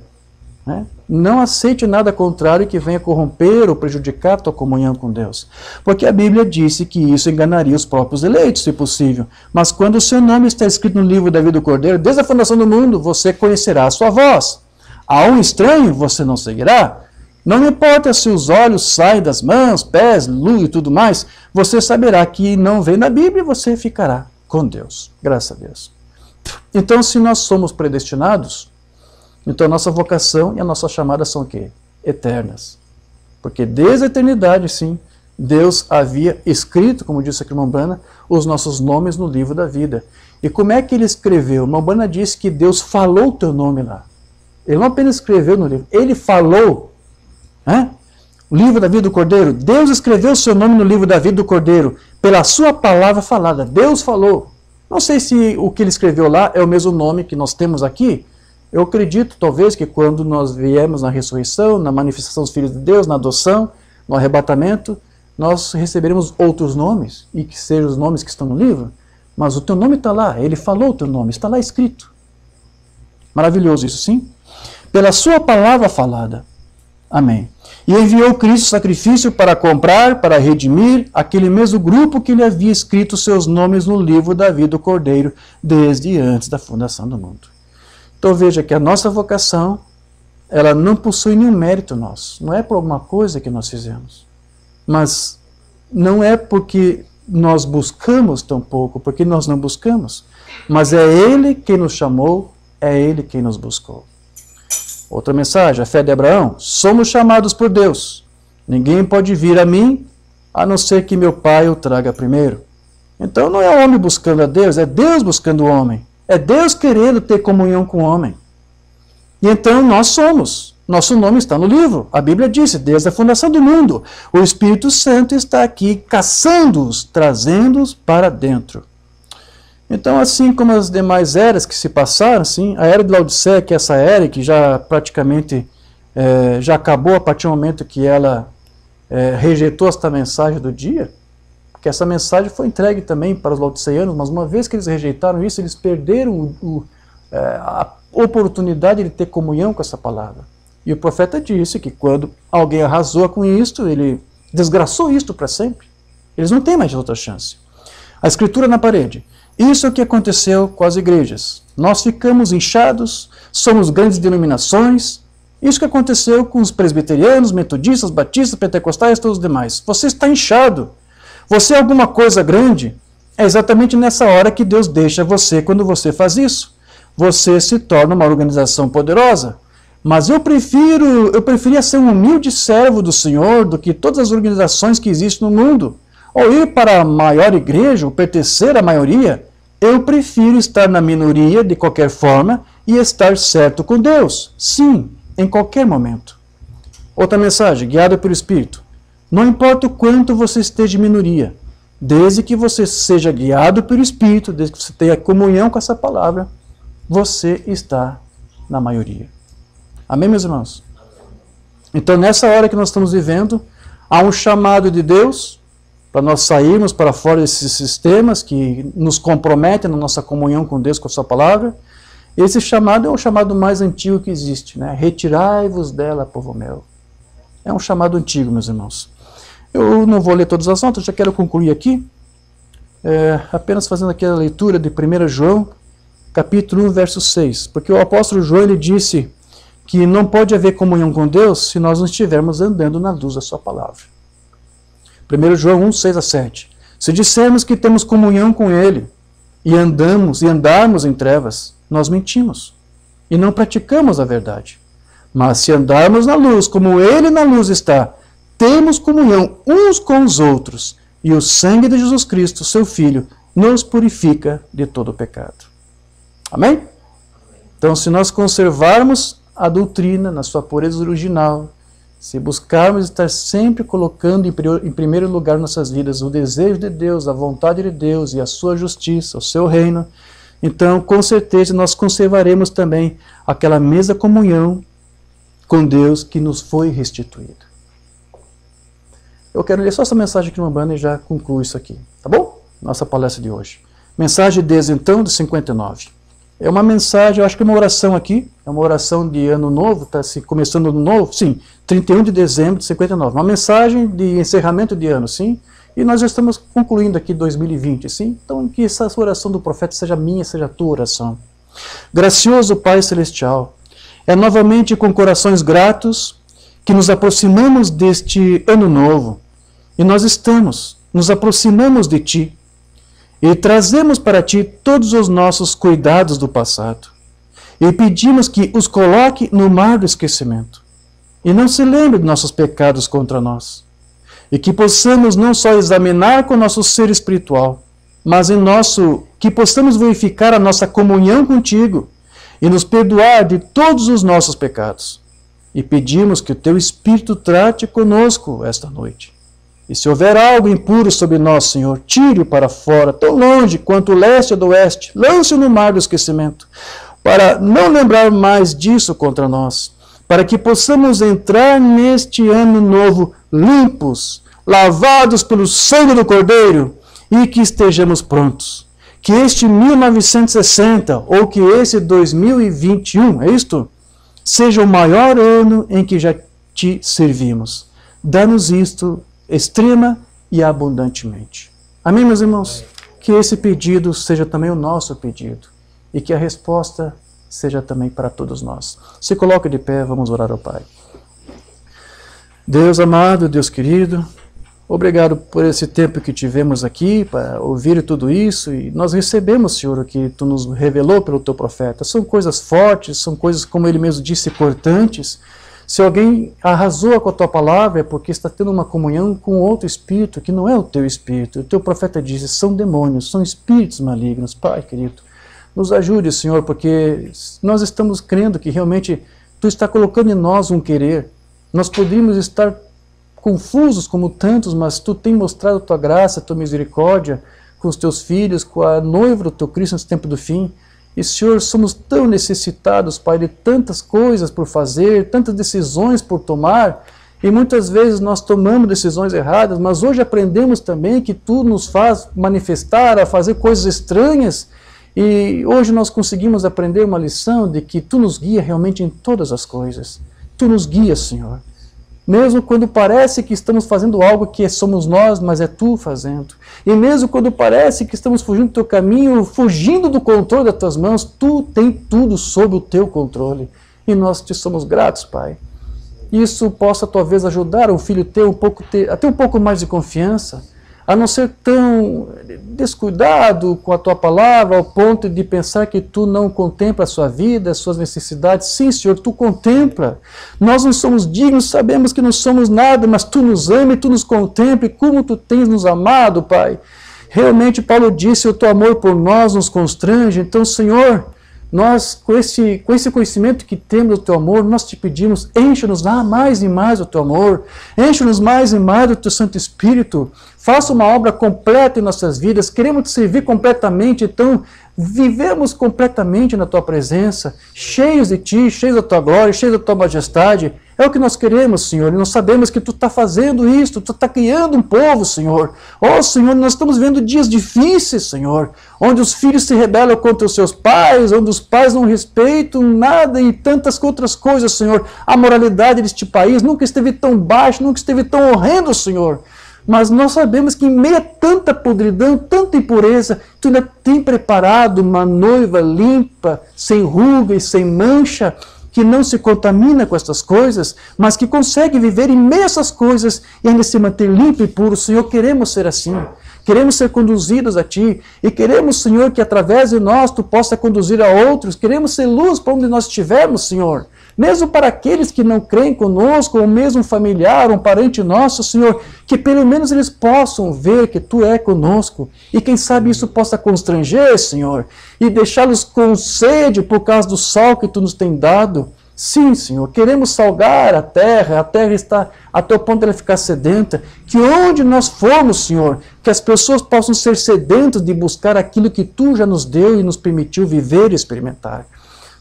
Né? Não aceite nada contrário que venha corromper ou prejudicar a tua comunhão com Deus. Porque a Bíblia disse que isso enganaria os próprios eleitos, se possível. Mas quando o seu nome está escrito no livro da vida do Cordeiro, desde a fundação do mundo, você conhecerá a sua voz. A um estranho você não seguirá. Não importa se os olhos saem das mãos, pés, luz e tudo mais, você saberá que não vem na Bíblia e você ficará com Deus. Graças a Deus. Então, se nós somos predestinados, então a nossa vocação e a nossa chamada são o quê? Eternas. Porque desde a eternidade, sim, Deus havia escrito, como disse aqui o irmão Brana, os nossos nomes no livro da vida. E como é que ele escreveu? O irmão Brana disse que Deus falou o teu nome lá. Ele não apenas escreveu no livro, ele falou. O livro da vida do Cordeiro, Deus escreveu o seu nome no livro da vida do Cordeiro, pela sua palavra falada, Deus falou. Não sei se o que ele escreveu lá é o mesmo nome que nós temos aqui. Eu acredito, talvez, que quando nós viemos na ressurreição, na manifestação dos filhos de Deus, na adoção, no arrebatamento, nós receberemos outros nomes, e que sejam os nomes que estão no livro, mas o teu nome está lá, ele falou o teu nome, está lá escrito. Maravilhoso isso, sim? Pela sua palavra falada. Amém. E enviou Cristo sacrifício para comprar, para redimir, aquele mesmo grupo que lhe havia escrito seus nomes no livro da vida do Cordeiro, desde antes da fundação do mundo. Então veja que a nossa vocação, ela não possui nenhum mérito nosso. Não é por alguma coisa que nós fizemos. Mas não é porque nós buscamos tão pouco, porque nós não buscamos. Mas é Ele quem nos chamou, é Ele quem nos buscou. Outra mensagem, a fé de Abraão. Somos chamados por Deus. Ninguém pode vir a mim, a não ser que meu Pai o traga primeiro. Então não é o homem buscando a Deus, é Deus buscando o homem. É Deus querendo ter comunhão com o homem. E então nós somos. Nosso nome está no livro. A Bíblia disse, desde a fundação do mundo, o Espírito Santo está aqui caçando-os, trazendo-os para dentro. Então, assim como as demais eras que se passaram, assim, a era de Laodiceia, que é essa era que já praticamente já acabou a partir do momento que ela rejeitou esta mensagem do dia, que essa mensagem foi entregue também para os laodiceanos, mas uma vez que eles rejeitaram isso, eles perderam a oportunidade de ter comunhão com essa palavra. E o profeta disse que quando alguém arrasou com isto, ele desgraçou isto para sempre. Eles não têm mais outra chance. A escritura na parede. Isso é o que aconteceu com as igrejas. Nós ficamos inchados, somos grandes denominações. Isso que aconteceu com os presbiterianos, metodistas, batistas, pentecostais e todos os demais. Você está inchado. Você é alguma coisa grande. É exatamente nessa hora que Deus deixa você quando você faz isso. Você se torna uma organização poderosa. Mas eu preferia ser um humilde servo do Senhor do que todas as organizações que existem no mundo. Ou ir para a maior igreja, ou pertencer à maioria, eu prefiro estar na minoria de qualquer forma e estar certo com Deus. Sim, em qualquer momento. Outra mensagem, guiado pelo Espírito. Não importa o quanto você esteja em minoria, desde que você seja guiado pelo Espírito, desde que você tenha comunhão com essa palavra, você está na maioria. Amém, meus irmãos? Então, nessa hora que nós estamos vivendo, há um chamado de Deus para nós sairmos para fora desses sistemas que nos comprometem na nossa comunhão com Deus, com a sua palavra. Esse chamado é o chamado mais antigo que existe, né? Retirai-vos dela, povo meu. É um chamado antigo, meus irmãos. Eu não vou ler todas as notas, já quero concluir aqui, apenas fazendo aqui a leitura de 1 João, capítulo 1, verso 6. Porque o apóstolo João ele disse que não pode haver comunhão com Deus se nós não estivermos andando na luz da sua palavra. 1 João 1, 6 a 7. Se dissermos que temos comunhão com Ele e andarmos em trevas, nós mentimos e não praticamos a verdade. Mas se andarmos na luz, como Ele na luz está, temos comunhão uns com os outros, e o sangue de Jesus Cristo, seu Filho, nos purifica de todo o pecado. Amém? Então, se nós conservarmos a doutrina na sua pureza original, se buscarmos estar sempre colocando em primeiro lugar nossas vidas o desejo de Deus, a vontade de Deus e a sua justiça, o seu reino, então, com certeza, nós conservaremos também aquela mesma comunhão com Deus que nos foi restituída. Eu quero ler só essa mensagem aqui no banner e já concluo isso aqui, tá bom? Nossa palestra de hoje. Mensagem desde então, de 59. É uma mensagem, eu acho que é uma oração aqui, é uma oração de ano novo, está se começando ano novo, sim, 31 de dezembro de 59. Uma mensagem de encerramento de ano, sim, e nós já estamos concluindo aqui 2020, sim? Então, que essa oração do profeta seja minha, seja a tua oração. Gracioso Pai Celestial, é novamente com corações gratos que nos aproximamos deste ano novo, e nós nos aproximamos de Ti, e trazemos para Ti todos os nossos cuidados do passado, e pedimos que os coloque no mar do esquecimento, e não se lembre de nossos pecados contra nós, e que possamos não só examinar com o nosso ser espiritual, mas que possamos verificar a nossa comunhão contigo, e nos perdoar de todos os nossos pecados. E pedimos que o Teu Espírito trate conosco esta noite. E se houver algo impuro sobre nós, Senhor, tire-o para fora, tão longe quanto o leste do oeste, lance-o no mar do esquecimento, para não lembrar mais disso contra nós, para que possamos entrar neste ano novo limpos, lavados pelo sangue do Cordeiro, e que estejamos prontos. Que este 1960, ou que esse 2021, é isto? Seja o maior ano em que já Te servimos. Dá-nos isto extrema e abundantemente. Amém, meus irmãos? Que esse pedido seja também o nosso pedido e que a resposta seja também para todos nós. Se coloque de pé, vamos orar ao Pai. Deus amado, Deus querido, obrigado por esse tempo que tivemos aqui para ouvir tudo isso, e nós recebemos, Senhor, o que Tu nos revelou pelo Teu profeta. São coisas fortes, são coisas, como ele mesmo disse, cortantes. Se alguém arrasou com a Tua palavra é porque está tendo uma comunhão com outro espírito, que não é o Teu espírito. O Teu profeta disse, são demônios, são espíritos malignos. Pai querido, nos ajude, Senhor, porque nós estamos crendo que realmente Tu está colocando em nós um querer. Nós poderíamos estar confusos como tantos, mas Tu tem mostrado a Tua graça, a Tua misericórdia com os Teus filhos, com a noiva do Teu Cristo nesse tempo do fim. E, Senhor, somos tão necessitados, Pai, de tantas coisas por fazer, tantas decisões por tomar, e muitas vezes nós tomamos decisões erradas, mas hoje aprendemos também que Tu nos faz manifestar a fazer coisas estranhas, e hoje nós conseguimos aprender uma lição de que Tu nos guia realmente em todas as coisas. Tu nos guia, Senhor. Mesmo quando parece que estamos fazendo algo que somos nós, mas é Tu fazendo. E mesmo quando parece que estamos fugindo do Teu caminho, fugindo do controle das Tuas mãos, Tu tem tudo sob o Teu controle. E nós Te somos gratos, Pai. Isso possa talvez ajudar o filho Teu a ter um pouco mais de confiança, a não ser tão descuidado com a Tua palavra, ao ponto de pensar que Tu não contempla a sua vida, as suas necessidades. Sim, Senhor, Tu contempla. Nós não somos dignos, sabemos que não somos nada, mas Tu nos ama e Tu nos contempla, e como Tu tens nos amado, Pai. Realmente, Paulo disse, o Teu amor por nós nos constrange. Então, Senhor, nós, com esse conhecimento que temos do Teu amor, nós te pedimos, enche-nos mais e mais do Teu amor, enche-nos mais e mais do Teu Santo Espírito, faça uma obra completa em nossas vidas, queremos te servir completamente, então vivemos completamente na Tua presença, cheios de Ti, cheios da Tua glória, cheios da Tua majestade. É o que nós queremos, Senhor, e nós sabemos que Tu está fazendo isso, Tu está criando um povo, Senhor. Oh, Senhor, nós estamos vendo dias difíceis, Senhor, onde os filhos se rebelam contra os seus pais, onde os pais não respeitam nada e tantas outras coisas, Senhor. A moralidade deste país nunca esteve tão baixa, nunca esteve tão horrendo, Senhor. Mas nós sabemos que em meio a tanta podridão, tanta impureza, Tu ainda tem preparado uma noiva limpa, sem ruga e sem mancha, que não se contamina com estas coisas, mas que consegue viver em meio a essas coisas e ainda se manter limpo e puro. Senhor, queremos ser assim. Queremos ser conduzidos a Ti. E queremos, Senhor, que através de nós Tu possa conduzir a outros. Queremos ser luz para onde nós estivermos, Senhor. Mesmo para aqueles que não creem conosco, ou mesmo um familiar, um parente nosso, Senhor, que pelo menos eles possam ver que Tu é conosco. E quem sabe isso possa constranger, Senhor, e deixá-los com sede por causa do sal que Tu nos tem dado. Sim, Senhor, queremos salgar a terra está até o ponto de ela ficar sedenta, que onde nós formos, Senhor, que as pessoas possam ser sedentas de buscar aquilo que Tu já nos deu e nos permitiu viver e experimentar.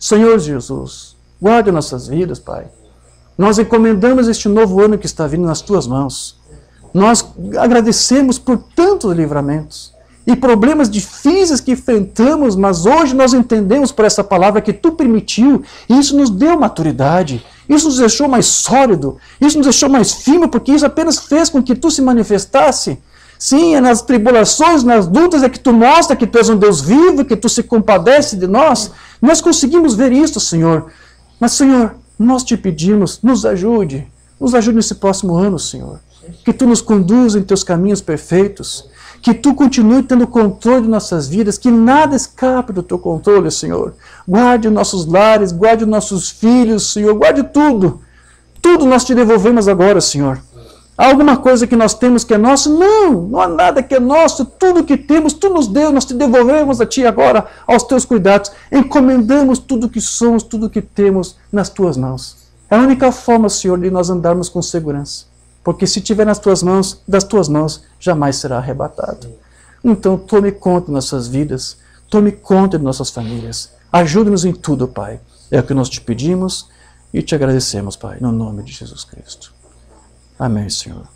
Senhor Jesus, guarde nossas vidas, Pai. Nós encomendamos este novo ano que está vindo nas Tuas mãos. Nós agradecemos por tantos livramentos e problemas difíceis que enfrentamos, mas hoje nós entendemos por essa palavra que Tu permitiu, e isso nos deu maturidade, isso nos deixou mais sólido, isso nos deixou mais firme, porque isso apenas fez com que Tu se manifestasse. Sim, é nas tribulações, nas lutas é que Tu mostra que Tu és um Deus vivo, que Tu se compadece de nós. Nós conseguimos ver isso, Senhor. Mas, Senhor, nós Te pedimos, nos ajude nesse próximo ano, Senhor. Que Tu nos conduza em Teus caminhos perfeitos, que Tu continue tendo controle de nossas vidas, que nada escape do Teu controle, Senhor. Guarde nossos lares, guarde nossos filhos, Senhor, guarde tudo. Tudo nós Te devolvemos agora, Senhor. Há alguma coisa que nós temos que é nosso? Não, não há nada que é nosso. Tudo que temos, Tu nos deu, nós Te devolvemos a Ti agora, aos Teus cuidados. Encomendamos tudo que somos, tudo que temos nas Tuas mãos. É a única forma, Senhor, de nós andarmos com segurança. Porque se estiver nas Tuas mãos, das Tuas mãos, jamais será arrebatado. Então, tome conta de nossas vidas, tome conta de nossas famílias. Ajude-nos em tudo, Pai. É o que nós Te pedimos e Te agradecemos, Pai, no nome de Jesus Cristo. Amém, Senhor.